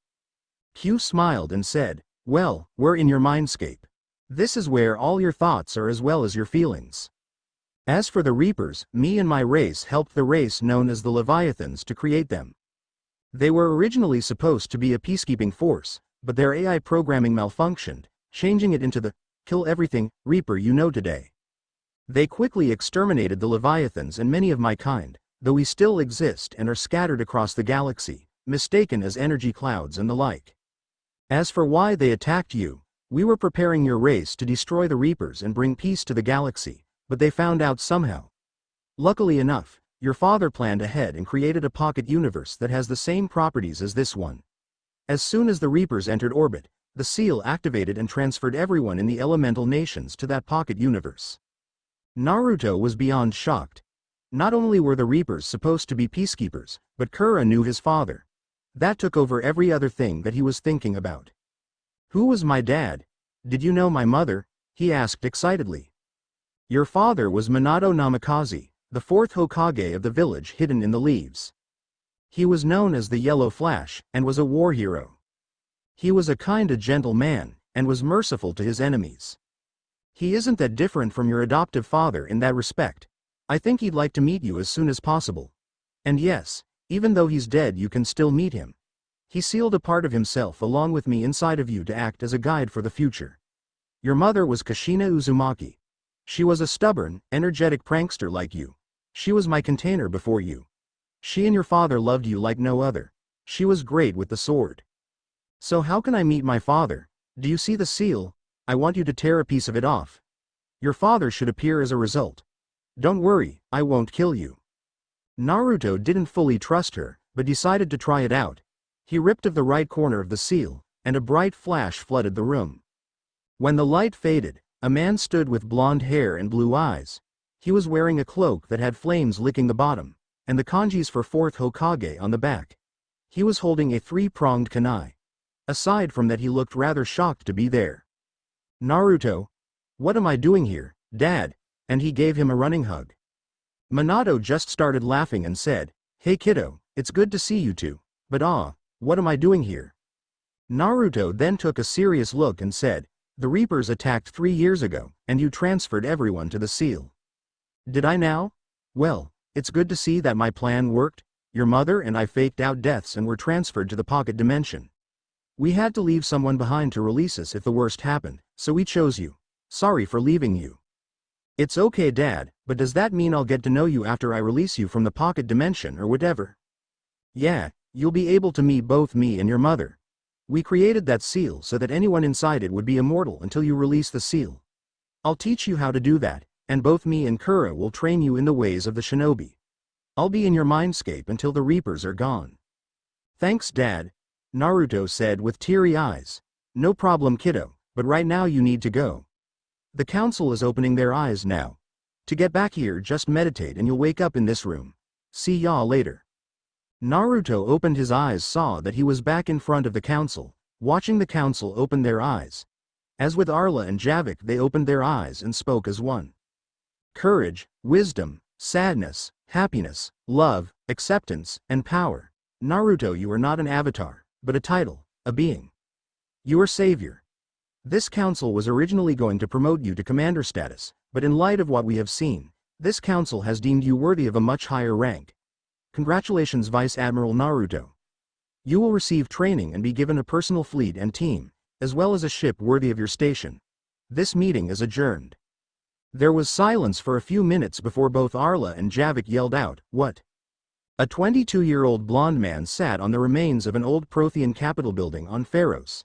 Q smiled and said, Well, we're in your mindscape. This is where all your thoughts are as well as your feelings. As for the Reapers, me and my race helped the race known as the Leviathans to create them. They were originally supposed to be a peacekeeping force, but their AI programming malfunctioned, changing it into the kill everything Reaper you know today. They quickly exterminated the Leviathans and many of my kind, though we still exist and are scattered across the galaxy, mistaken as energy clouds and the like. As for why they attacked you, we were preparing your race to destroy the Reapers and bring peace to the galaxy, but they found out somehow. Luckily enough, your father planned ahead and created a pocket universe that has the same properties as this one. As soon as the Reapers entered orbit, the seal activated and transferred everyone in the elemental nations to that pocket universe. Naruto was beyond shocked. Not only were the Reapers supposed to be peacekeepers, but Kura knew his father. That took over every other thing that he was thinking about. Who was my dad? Did you know my mother? He asked excitedly. Your father was Minato Namikaze, the 4th Hokage of the village hidden in the leaves. He was known as the Yellow Flash, and was a war hero. He was a kinda gentle man, and was merciful to his enemies. He isn't that different from your adoptive father in that respect. I think he'd like to meet you as soon as possible. And yes, even though he's dead you can still meet him. He sealed a part of himself along with me inside of you to act as a guide for the future. Your mother was Kushina Uzumaki. She was a stubborn, energetic prankster like you. She was my container before you. She and your father loved you like no other. She was great with the sword. So how can I meet my father? Do you see the seal? I want you to tear a piece of it off. Your father should appear as a result. Don't worry, I won't kill you. Naruto didn't fully trust her, but decided to try it out. He ripped off the right corner of the seal, and a bright flash flooded the room. When the light faded, a man stood with blonde hair and blue eyes. He was wearing a cloak that had flames licking the bottom, and the kanjis for 4th Hokage on the back. He was holding a 3-pronged kunai. Aside from that, he looked rather shocked to be there. Naruto, what am I doing here, Dad? And he gave him a running hug. Minato just started laughing and said, Hey kiddo, it's good to see you two, but what am I doing here? Naruto then took a serious look and said, The Reapers attacked 3 years ago, and you transferred everyone to the seal. Did I now? Well, it's good to see that my plan worked. Your mother and I faked out deaths and were transferred to the pocket dimension. We had to leave someone behind to release us if the worst happened, so we chose you. Sorry for leaving you. It's okay Dad, but does that mean I'll get to know you after I release you from the pocket dimension or whatever? Yeah, you'll be able to meet both me and your mother. We created that seal so that anyone inside it would be immortal until you release the seal. I'll teach you how to do that, and both me and Kura will train you in the ways of the shinobi. I'll be in your mindscape until the Reapers are gone. Thanks Dad, Naruto said with teary eyes. No problem kiddo, but right now you need to go. The council is opening their eyes now. To get back here just meditate and you'll wake up in this room. See y'all later. Naruto opened his eyes, saw that he was back in front of the council, watching the council open their eyes. As with Arla and Javik, they opened their eyes and spoke as one. Courage, wisdom, sadness, happiness, love, acceptance, and power. Naruto, you are not an avatar, but a title, a being. You are savior. This council was originally going to promote you to commander status, but in light of what we have seen, this council has deemed you worthy of a much higher rank. Congratulations Vice Admiral Naruto. You will receive training and be given a personal fleet and team, as well as a ship worthy of your station. This meeting is adjourned. There was silence for a few minutes before both Arla and Javik yelled out, "What?" A 22-year-old blonde man sat on the remains of an old Prothean capital building on Pharos.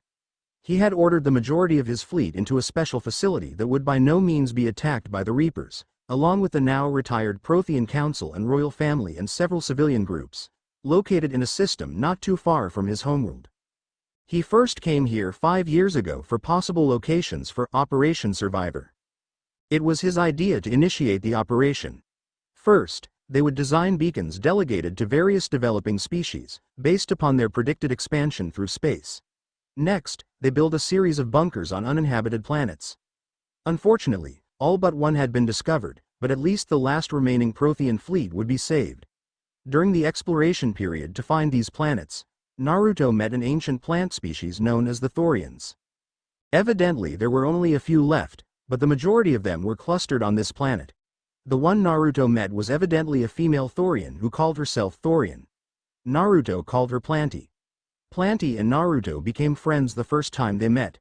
He had ordered the majority of his fleet into a special facility that would by no means be attacked by the Reapers, along with the now retired Prothean Council and royal family and several civilian groups, located in a system not too far from his homeworld. He first came here 5 years ago for possible locations for Operation Survivor. It was his idea to initiate the operation. First, they would design beacons delegated to various developing species, based upon their predicted expansion through space. Next, they build a series of bunkers on uninhabited planets. Unfortunately, all but one had been discovered, but at least the last remaining Prothean fleet would be saved. During the exploration period to find these planets, Naruto met an ancient plant species known as the Thorians. Evidently there were only a few left, but the majority of them were clustered on this planet. The one Naruto met was evidently a female Thorian who called herself Thorian. Naruto called her Planty. Planty and Naruto became friends the first time they met.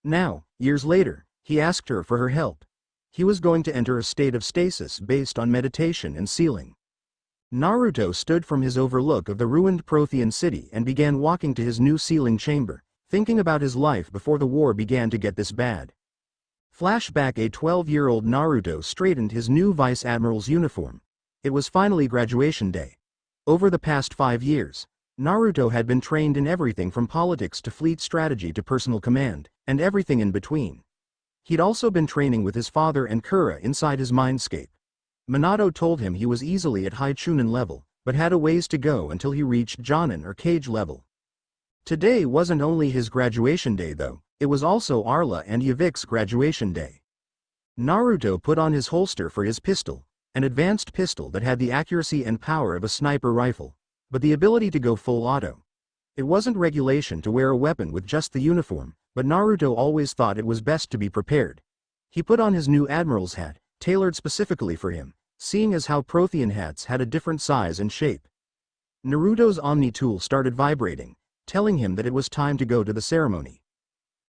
Now, years later, he asked her for her help. He was going to enter a state of stasis based on meditation and sealing. Naruto stood from his overlook of the ruined Prothean city and began walking to his new sealing chamber, thinking about his life before the war began to get this bad. Flashback: a 12-year-old Naruto straightened his new vice admiral's uniform. It was finally graduation day. Over the past 5 years, Naruto had been trained in everything from politics to fleet strategy to personal command, and everything in between. He'd also been training with his father and Kura inside his mindscape. Minato told him he was easily at high Chunin level, but had a ways to go until he reached Jonin or Cage level. Today wasn't only his graduation day though, it was also Arla and Yavik's graduation day. Naruto put on his holster for his pistol, an advanced pistol that had the accuracy and power of a sniper rifle, but the ability to go full auto. It wasn't regulation to wear a weapon with just the uniform, but Naruto always thought it was best to be prepared. He put on his new admiral's hat, tailored specifically for him, seeing as how Prothean hats had a different size and shape. Naruto's Omni tool started vibrating, telling him that it was time to go to the ceremony.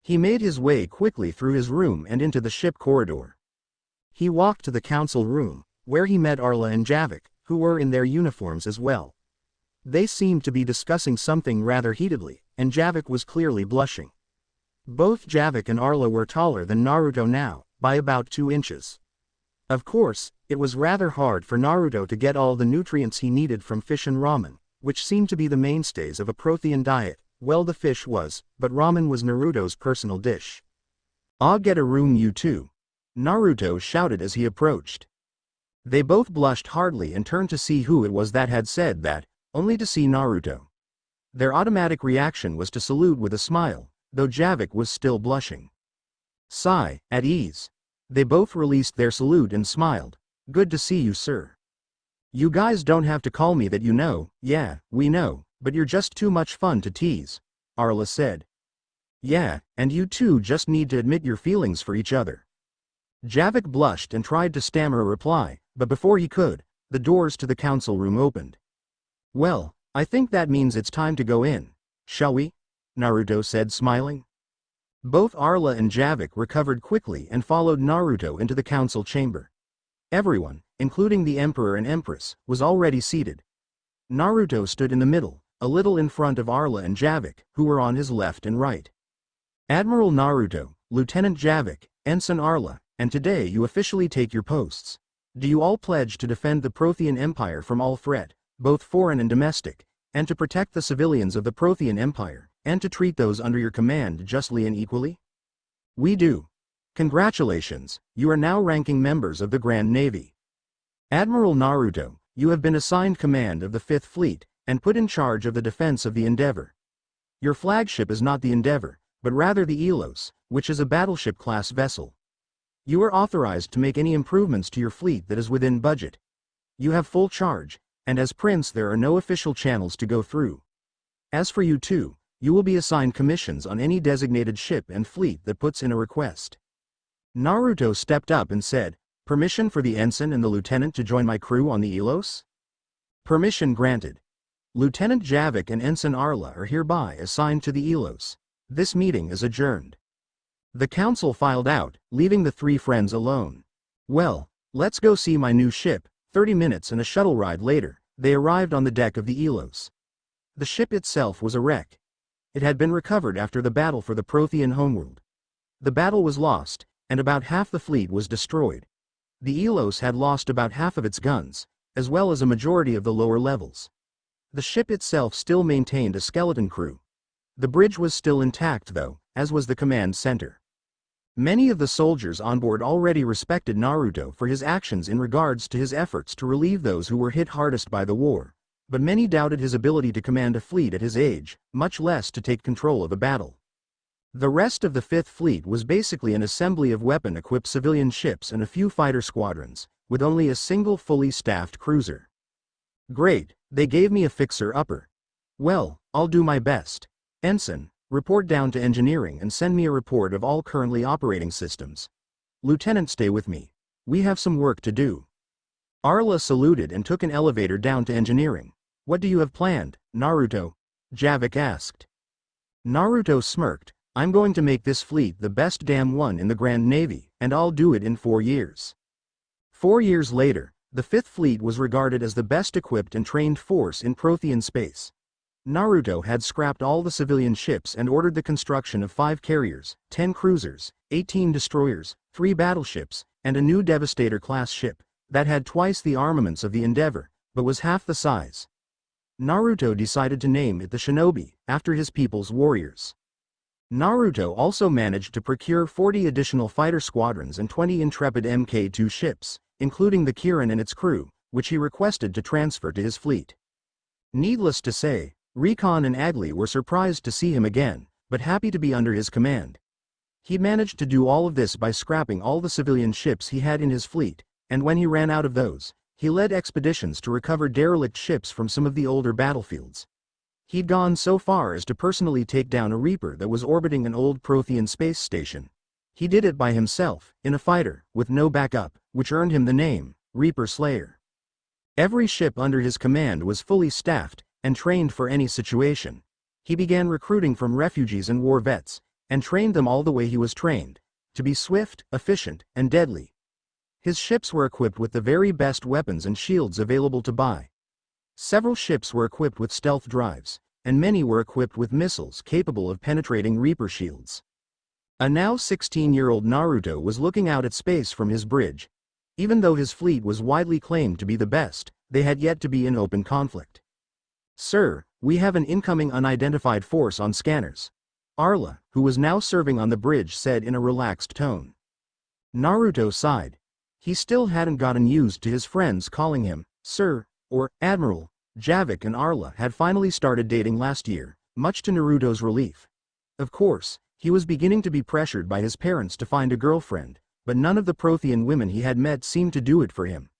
He made his way quickly through his room and into the ship corridor. He walked to the council room, where he met Arla and Javik, who were in their uniforms as well. They seemed to be discussing something rather heatedly, and Javik was clearly blushing. Both Javik and Arla were taller than Naruto now, by about 2 inches. Of course, it was rather hard for Naruto to get all the nutrients he needed from fish and ramen, which seemed to be the mainstays of a Prothean diet. Well, the fish was, but ramen was Naruto's personal dish. "I'll get a room, you two," Naruto shouted as he approached. They both blushed hardly and turned to see who it was that had said that, only to see Naruto. Their automatic reaction was to salute with a smile, though Javik was still blushing. Sigh, at ease. They both released their salute and smiled. "Good to see you, sir. You guys don't have to call me that, you know." "Yeah, we know, but you're just too much fun to tease," Arla said. "Yeah, and you two just need to admit your feelings for each other." Javik blushed and tried to stammer a reply, but before he could, the doors to the council room opened. "Well, I think that means it's time to go in, shall we?" Naruto said, smiling. Both Arla and Javik recovered quickly and followed Naruto into the council chamber. Everyone, including the Emperor and Empress, was already seated. Naruto stood in the middle, a little in front of Arla and Javik, who were on his left and right. "Admiral Naruto, Lieutenant Javik, Ensign Arla, and today you officially take your posts. Do you all pledge to defend the Prothean Empire from all threat, both foreign and domestic, and to protect the civilians of the Prothean Empire, and to treat those under your command justly and equally?" "We do. Congratulations, you are now ranking members of the Grand Navy. Admiral Naruto, you have been assigned command of the 5th Fleet, and put in charge of the defense of the Endeavor. Your flagship is not the Endeavor, but rather the Elos, which is a battleship-class vessel. You are authorized to make any improvements to your fleet that is within budget. You have full charge, and as Prince there are no official channels to go through. As for you two, you will be assigned commissions on any designated ship and fleet that puts in a request." Naruto stepped up and said, "Permission for the ensign and the lieutenant to join my crew on the Elos?" "Permission granted. Lieutenant Javik and Ensign Arla are hereby assigned to the Elos. This meeting is adjourned." The council filed out, leaving the 3 friends alone. Well, let's go see my new ship. 30 minutes and a shuttle ride later, they arrived on the deck of the Elos. The ship itself was a wreck. It had been recovered after the battle for the Prothean homeworld. The battle was lost, and about half the fleet was destroyed. The Elos had lost about half of its guns, as well as a majority of the lower levels. The ship itself still maintained a skeleton crew. The bridge was still intact though, as was the command center. Many of the soldiers on board already respected Naruto for his actions in regards to his efforts to relieve those who were hit hardest by the war, but many doubted his ability to command a fleet at his age, much less to take control of a battle. The rest of the Fifth Fleet was basically an assembly of weapon-equipped civilian ships and a few fighter squadrons, with only a single fully staffed cruiser. Great, they gave me a fixer-upper. Well, I'll do my best. Ensign, report down to engineering and send me a report of all currently operating systems. Lieutenant, stay with me. We have some work to do. Arla saluted and took an elevator down to engineering. What do you have planned, Naruto? Javik asked. Naruto smirked. I'm going to make this fleet the best damn one in the Grand Navy, and I'll do it in 4 years. 4 years later, the Fifth Fleet was regarded as the best equipped and trained force in Prothean space. Naruto had scrapped all the civilian ships and ordered the construction of 5 carriers, 10 cruisers, 18 destroyers, 3 battleships, and a new Devastator-class ship that had twice the armaments of the Endeavor, but was half the size. Naruto decided to name it the Shinobi, after his people's warriors. Naruto also managed to procure 40 additional fighter squadrons and 20 intrepid Mk2 ships, including the Kirin and its crew, which he requested to transfer to his fleet. Needless to say, Recon and Agli were surprised to see him again, but happy to be under his command. He managed to do all of this by scrapping all the civilian ships he had in his fleet, and when he ran out of those, he led expeditions to recover derelict ships from some of the older battlefields. He'd gone so far as to personally take down a Reaper that was orbiting an old Prothean space station. He did it by himself, in a fighter, with no backup, which earned him the name, Reaper Slayer. Every ship under his command was fully staffed, and trained for any situation. He began recruiting from refugees and war vets, and trained them all the way he was trained, to be swift, efficient, and deadly. His ships were equipped with the very best weapons and shields available to buy. Several ships were equipped with stealth drives, and many were equipped with missiles capable of penetrating Reaper shields. A now 16-year-old Naruto was looking out at space from his bridge. Even though his fleet was widely claimed to be the best, they had yet to be in open conflict. Sir, we have an incoming unidentified force on scanners. Arla, who was now serving on the bridge, said in a relaxed tone. Naruto sighed. He still hadn't gotten used to his friends calling him, Sir, or Admiral. Javik and Arla had finally started dating last year, much to Naruto's relief. Of course, he was beginning to be pressured by his parents to find a girlfriend, but none of the Prothean women he had met seemed to do it for him.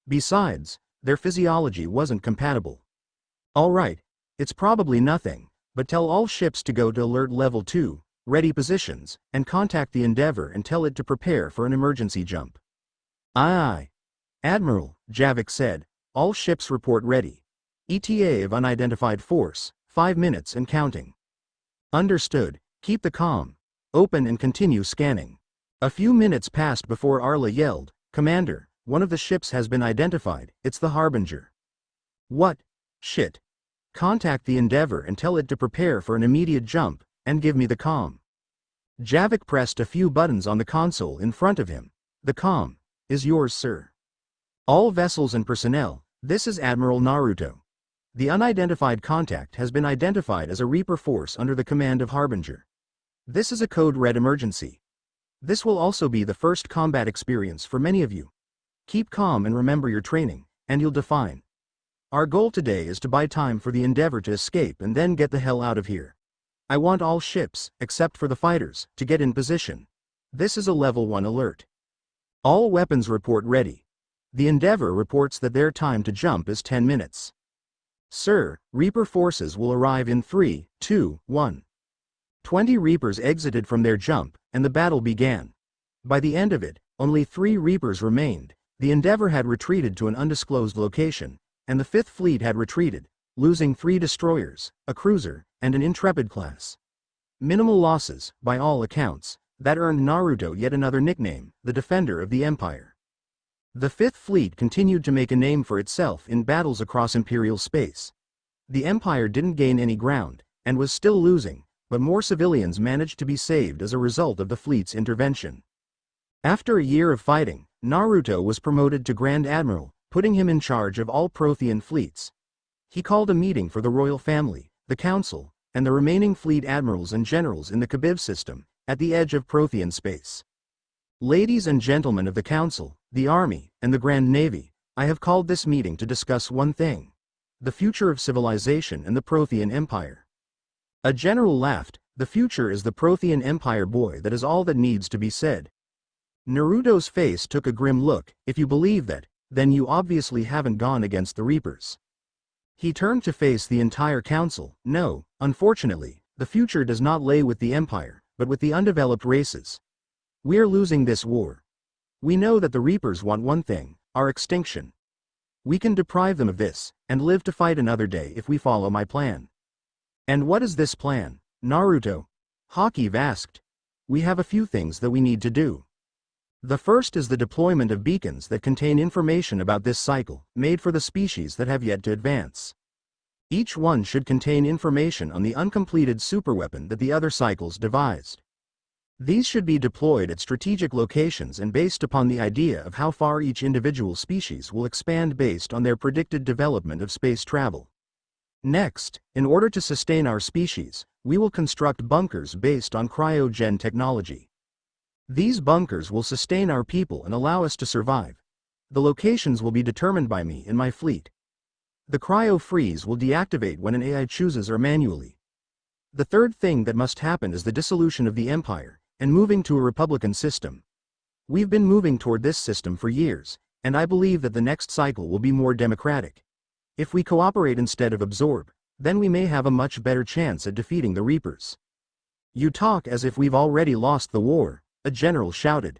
Besides, their physiology wasn't compatible. All right, it's probably nothing, but tell all ships to go to Alert Level 2, ready positions, and contact the Endeavor and tell it to prepare for an emergency jump. Aye. Admiral, Javik said, all ships report ready. ETA of unidentified force, 5 minutes and counting. Understood, keep the comm open and continue scanning. A few minutes passed before Arla yelled, Commander, one of the ships has been identified, it's the Harbinger. What? Shit. Contact the Endeavor and tell it to prepare for an immediate jump, and give me the comm. Javik pressed a few buttons on the console in front of him. The comm is yours, sir. All vessels and personnel, this is Admiral Naruto. The unidentified contact has been identified as a Reaper force under the command of Harbinger. This is a code red emergency. This will also be the first combat experience for many of you. Keep calm and remember your training, and you'll define. Our goal today is to buy time for the Endeavor to escape and then get the hell out of here. I want all ships, except for the fighters, to get in position. This is a Level 1 alert. All weapons report ready. The Endeavor reports that their time to jump is 10 minutes. Sir, Reaper forces will arrive in 3, 2, 1. 20 Reapers exited from their jump, and the battle began. By the end of it, only 3 Reapers remained. The Endeavor had retreated to an undisclosed location, and the Fifth Fleet had retreated, losing 3 destroyers, a cruiser, and an Intrepid class. Minimal losses, by all accounts, that earned Naruto yet another nickname, the Defender of the Empire. The Fifth Fleet continued to make a name for itself in battles across Imperial space. The Empire didn't gain any ground, and was still losing, but more civilians managed to be saved as a result of the fleet's intervention. After a year of fighting, Naruto was promoted to Grand Admiral, putting him in charge of all Prothean fleets. He called a meeting for the royal family, the council, and the remaining fleet admirals and generals in the Khabib system, at the edge of Prothean space. Ladies and gentlemen of the council, the army, and the Grand Navy, I have called this meeting to discuss one thing: the future of civilization and the Prothean Empire. A general laughed. The future is the Prothean Empire, boy, that is all that needs to be said. Naruto's face took a grim look. If you believe that, then you obviously haven't gone against the Reapers. He turned to face the entire council. No, unfortunately, the future does not lay with the Empire, but with the undeveloped races. We're losing this war. We know that the Reapers want one thing: our extinction. We can deprive them of this, and live to fight another day if we follow my plan. And what is this plan, Naruto? Hakiv asked. We have a few things that we need to do. The first is the deployment of beacons that contain information about this cycle, made for the species that have yet to advance. Each one should contain information on the uncompleted superweapon that the other cycles devised. These should be deployed at strategic locations and based upon the idea of how far each individual species will expand based on their predicted development of space travel. Next, in order to sustain our species, we will construct bunkers based on cryogen technology. These bunkers will sustain our people and allow us to survive. The locations will be determined by me and my fleet. The cryo freeze will deactivate when an AI chooses or manually. The third thing that must happen is the dissolution of the Empire, and moving to a republican system. We've been moving toward this system for years, and I believe that the next cycle will be more democratic. If we cooperate instead of absorb, then we may have a much better chance at defeating the Reapers. You talk as if we've already lost the war, a general shouted.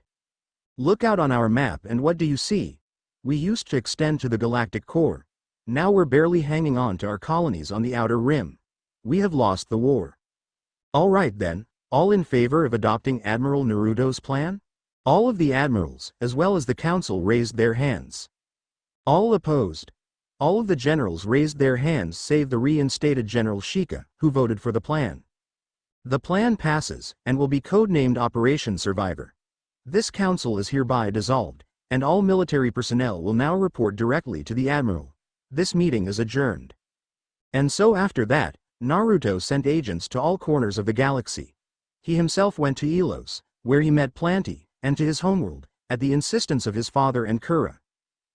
Look out on our map and what do you see? We used to extend to the galactic core. Now we're barely hanging on to our colonies on the outer rim. We have lost the war. All right then. All in favor of adopting Admiral Naruto's plan? All of the admirals, as well as the council, raised their hands. All opposed. All of the generals raised their hands save the reinstated General Shika, who voted for the plan. The plan passes, and will be codenamed Operation Survivor. This council is hereby dissolved, and all military personnel will now report directly to the Admiral. This meeting is adjourned. And so after that, Naruto sent agents to all corners of the galaxy. He himself went to Elos, where he met Planty, and to his homeworld, at the insistence of his father and Kura.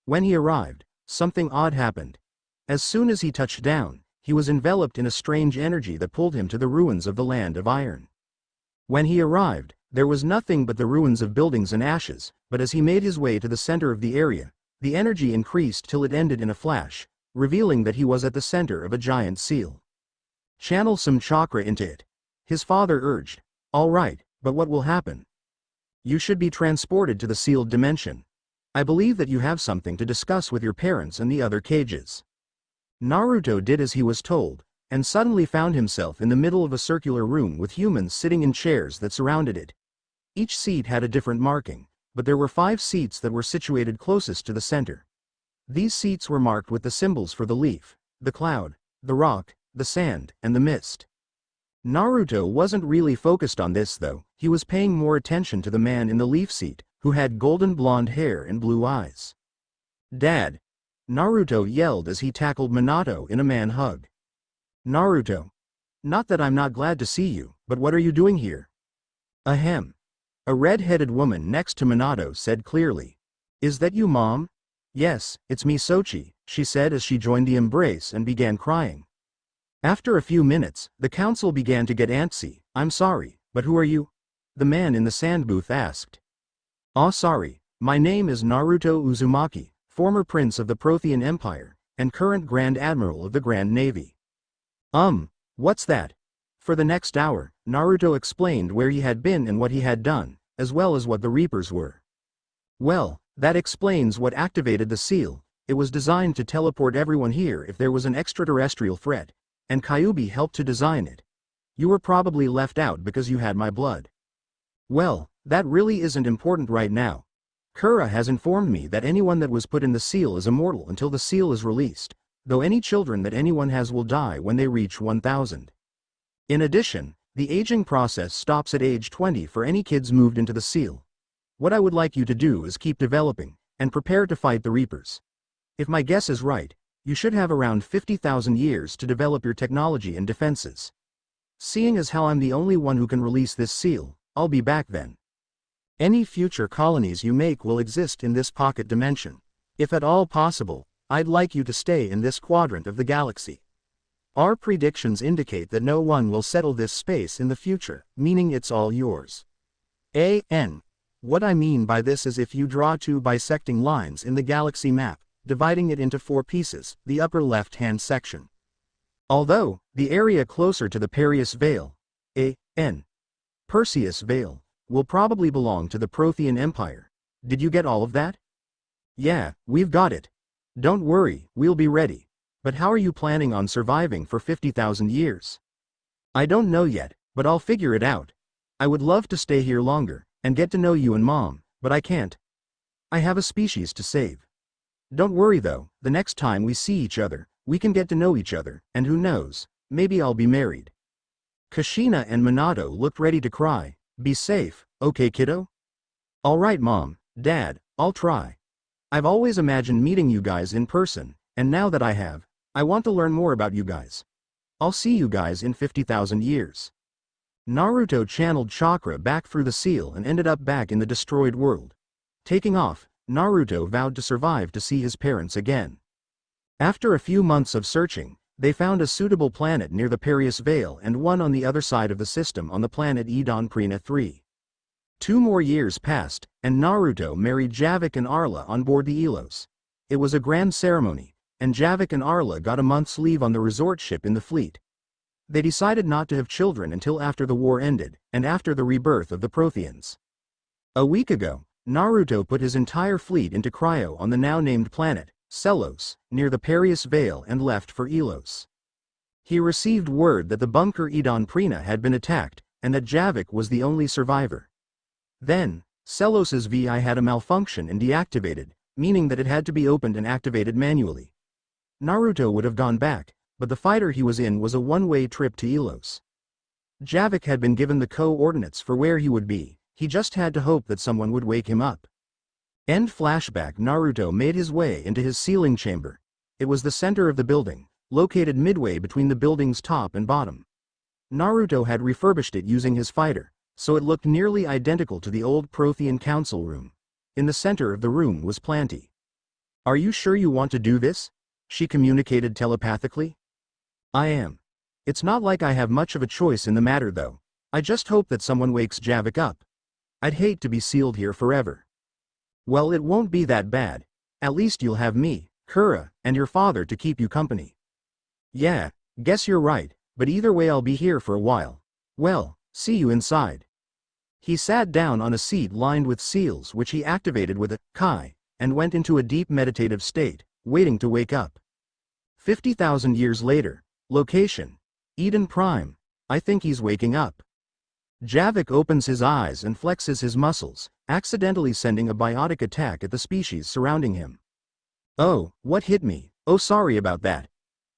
When he arrived, something odd happened. As soon as he touched down, he was enveloped in a strange energy that pulled him to the ruins of the Land of Iron. When he arrived, there was nothing but the ruins of buildings and ashes, but as he made his way to the center of the area, the energy increased till it ended in a flash, revealing that he was at the center of a giant seal. Channel some chakra into it. His father urged. All right, but what will happen? You should be transported to the sealed dimension. I believe that you have something to discuss with your parents and the other cages. Naruto did as he was told, and suddenly found himself in the middle of a circular room with humans sitting in chairs that surrounded it. Each seat had a different marking, but there were 5 seats that were situated closest to the center. These seats were marked with the symbols for the leaf, the cloud, the rock, the sand, and the mist. Naruto wasn't really focused on this though. He was paying more attention to the man in the leaf seat, who had golden blonde hair and blue eyes. Dad! Naruto yelled as he tackled Minato in a man hug. Naruto! Not that I'm not glad to see you, but what are you doing here? Ahem. A red-headed woman next to Minato said clearly. Is that you, Mom? Yes, it's me, Sochi, she said as she joined the embrace and began crying. After a few minutes, the council began to get antsy. I'm sorry, but who are you? The man in the sand booth asked. Sorry, my name is Naruto Uzumaki, former prince of the Prothean Empire, and current Grand Admiral of the Grand Navy. What's that? For the next hour, Naruto explained where he had been and what he had done, as well as what the Reapers were. Well, that explains what activated the seal. It was designed to teleport everyone here if there was an extraterrestrial threat, and Kyuubi helped to design it. You were probably left out because you had my blood. Well, that really isn't important right now. Kura has informed me that anyone that was put in the seal is immortal until the seal is released, though any children that anyone has will die when they reach 1000. In addition, the aging process stops at age 20 for any kids moved into the seal. What I would like you to do is keep developing, and prepare to fight the Reapers. If my guess is right, you should have around 50,000 years to develop your technology and defenses. Seeing as how I'm the only one who can release this seal, I'll be back then. Any future colonies you make will exist in this pocket dimension. If at all possible, I'd like you to stay in this quadrant of the galaxy. Our predictions indicate that no one will settle this space in the future, meaning it's all yours. What I mean by this is if you draw two bisecting lines in the galaxy map, dividing it into 4 pieces, the upper left-hand section. Although, the area closer to the Perseus Veil, Perseus Veil, will probably belong to the Prothean Empire. Did you get all of that? Yeah, we've got it. Don't worry, we'll be ready. But how are you planning on surviving for 50,000 years? I don't know yet, but I'll figure it out. I would love to stay here longer, and get to know you and Mom, but I can't. I have a species to save. Don't worry though, the next time we see each other, we can get to know each other, and who knows, maybe I'll be married. Kushina and Minato looked ready to cry. Be safe, okay kiddo? Alright Mom, Dad, I'll try. I've always imagined meeting you guys in person, and now that I have, I want to learn more about you guys. I'll see you guys in 50,000 years. Naruto channeled chakra back through the seal and ended up back in the destroyed world. Taking off, Naruto vowed to survive to see his parents again. After a few months of searching, they found a suitable planet near the Perseus Veil and one on the other side of the system on the planet Edon Prina 3. 2 more years passed, and Naruto married Javik and Arla on board the Elos. It was a grand ceremony, and Javik and Arla got a month's leave on the resort ship in the fleet. They decided not to have children until after the war ended, and after the rebirth of the Protheans. A week ago, Naruto put his entire fleet into cryo on the now-named planet, Selos, near the Perseus Veil and left for Elos. He received word that the bunker Edon Prina had been attacked, and that Javik was the only survivor. Then, Selos's VI had a malfunction and deactivated, meaning that it had to be opened and activated manually. Naruto would have gone back, but the fighter he was in was a one-way trip to Elos. Javik had been given the coordinates for where he would be, he just had to hope that someone would wake him up. End flashback. Naruto made his way into his sealing chamber. It was the center of the building, located midway between the building's top and bottom. Naruto had refurbished it using his fighter, so it looked nearly identical to the old Prothean council room. In the center of the room was Planty. Are you sure you want to do this? She communicated telepathically. I am. It's not like I have much of a choice in the matter though. I just hope that someone wakes Javik up. I'd hate to be sealed here forever. Well, it won't be that bad. At least you'll have me, Kura, and your father to keep you company. Yeah, guess you're right, but either way I'll be here for a while. Well, see you inside. He sat down on a seat lined with seals which he activated with a Kai, and went into a deep meditative state, waiting to wake up. 50,000 years later, location, Eden Prime. I think he's waking up. Javik opens his eyes and flexes his muscles, accidentally sending a biotic attack at the species surrounding him. Oh, what hit me? Oh, sorry about that.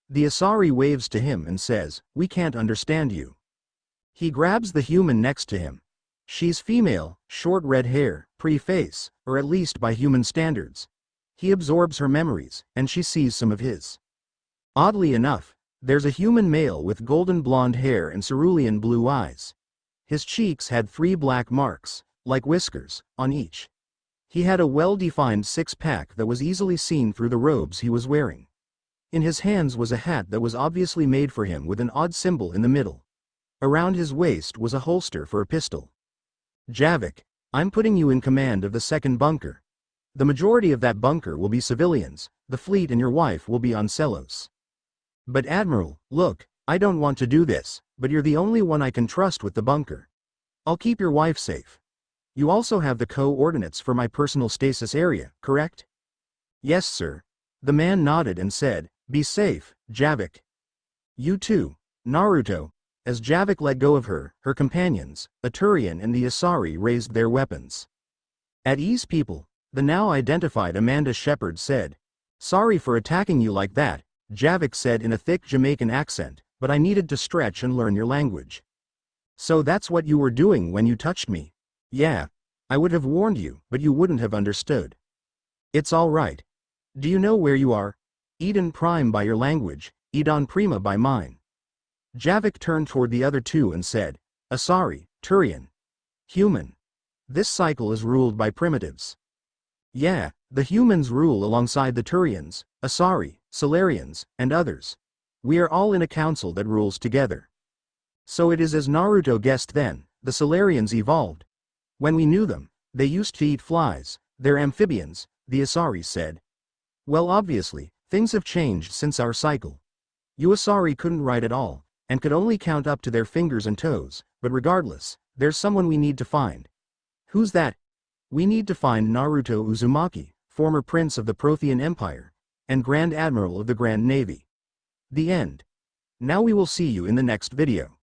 The Asari waves to him and says, we can't understand you. He grabs the human next to him. She's female, short red hair, pretty face, or at least by human standards. He absorbs her memories, and she sees some of his. Oddly enough, there's a human male with golden blonde hair and cerulean blue eyes. His cheeks had 3 black marks, like whiskers, on each. He had a well-defined six-pack that was easily seen through the robes he was wearing. In his hands was a hat that was obviously made for him with an odd symbol in the middle. Around his waist was a holster for a pistol. Javik, I'm putting you in command of the second bunker. The majority of that bunker will be civilians, the fleet and your wife will be on Selos. But Admiral, look, I don't want to do this, but you're the only one I can trust with the bunker. I'll keep your wife safe. You also have the coordinates for my personal stasis area, correct? Yes, sir. The man nodded and said, be safe, Javik. You too, Naruto. As Javik let go of her, her companions, a Turian and the Asari raised their weapons. At ease people, The now identified Amanda Shepard said. Sorry for attacking you like that, Javik said in a thick Jamaican accent, but I needed to stretch and learn your language. So that's what you were doing when you touched me? Yeah. I would have warned you, but you wouldn't have understood. It's all right. Do you know where you are? Eden Prime by your language, Eden Prima by mine. Javik turned toward the other two and said, Asari, Turian. Human. This cycle is ruled by primitives. Yeah, the humans rule alongside the Turians, Asari, Solarians, and others. We are all in a council that rules together. So it is as Naruto guessed then, the Solarians evolved. When we knew them, they used to eat flies, they're amphibians, the Asari said. Well, obviously, things have changed since our cycle. You Asari couldn't write at all, and could only count up to their fingers and toes, but regardless, there's someone we need to find. Who's that? We need to find Naruto Uzumaki, former prince of the Prothean Empire, and Grand Admiral of the Grand Navy. The end. Now we will see you in the next video.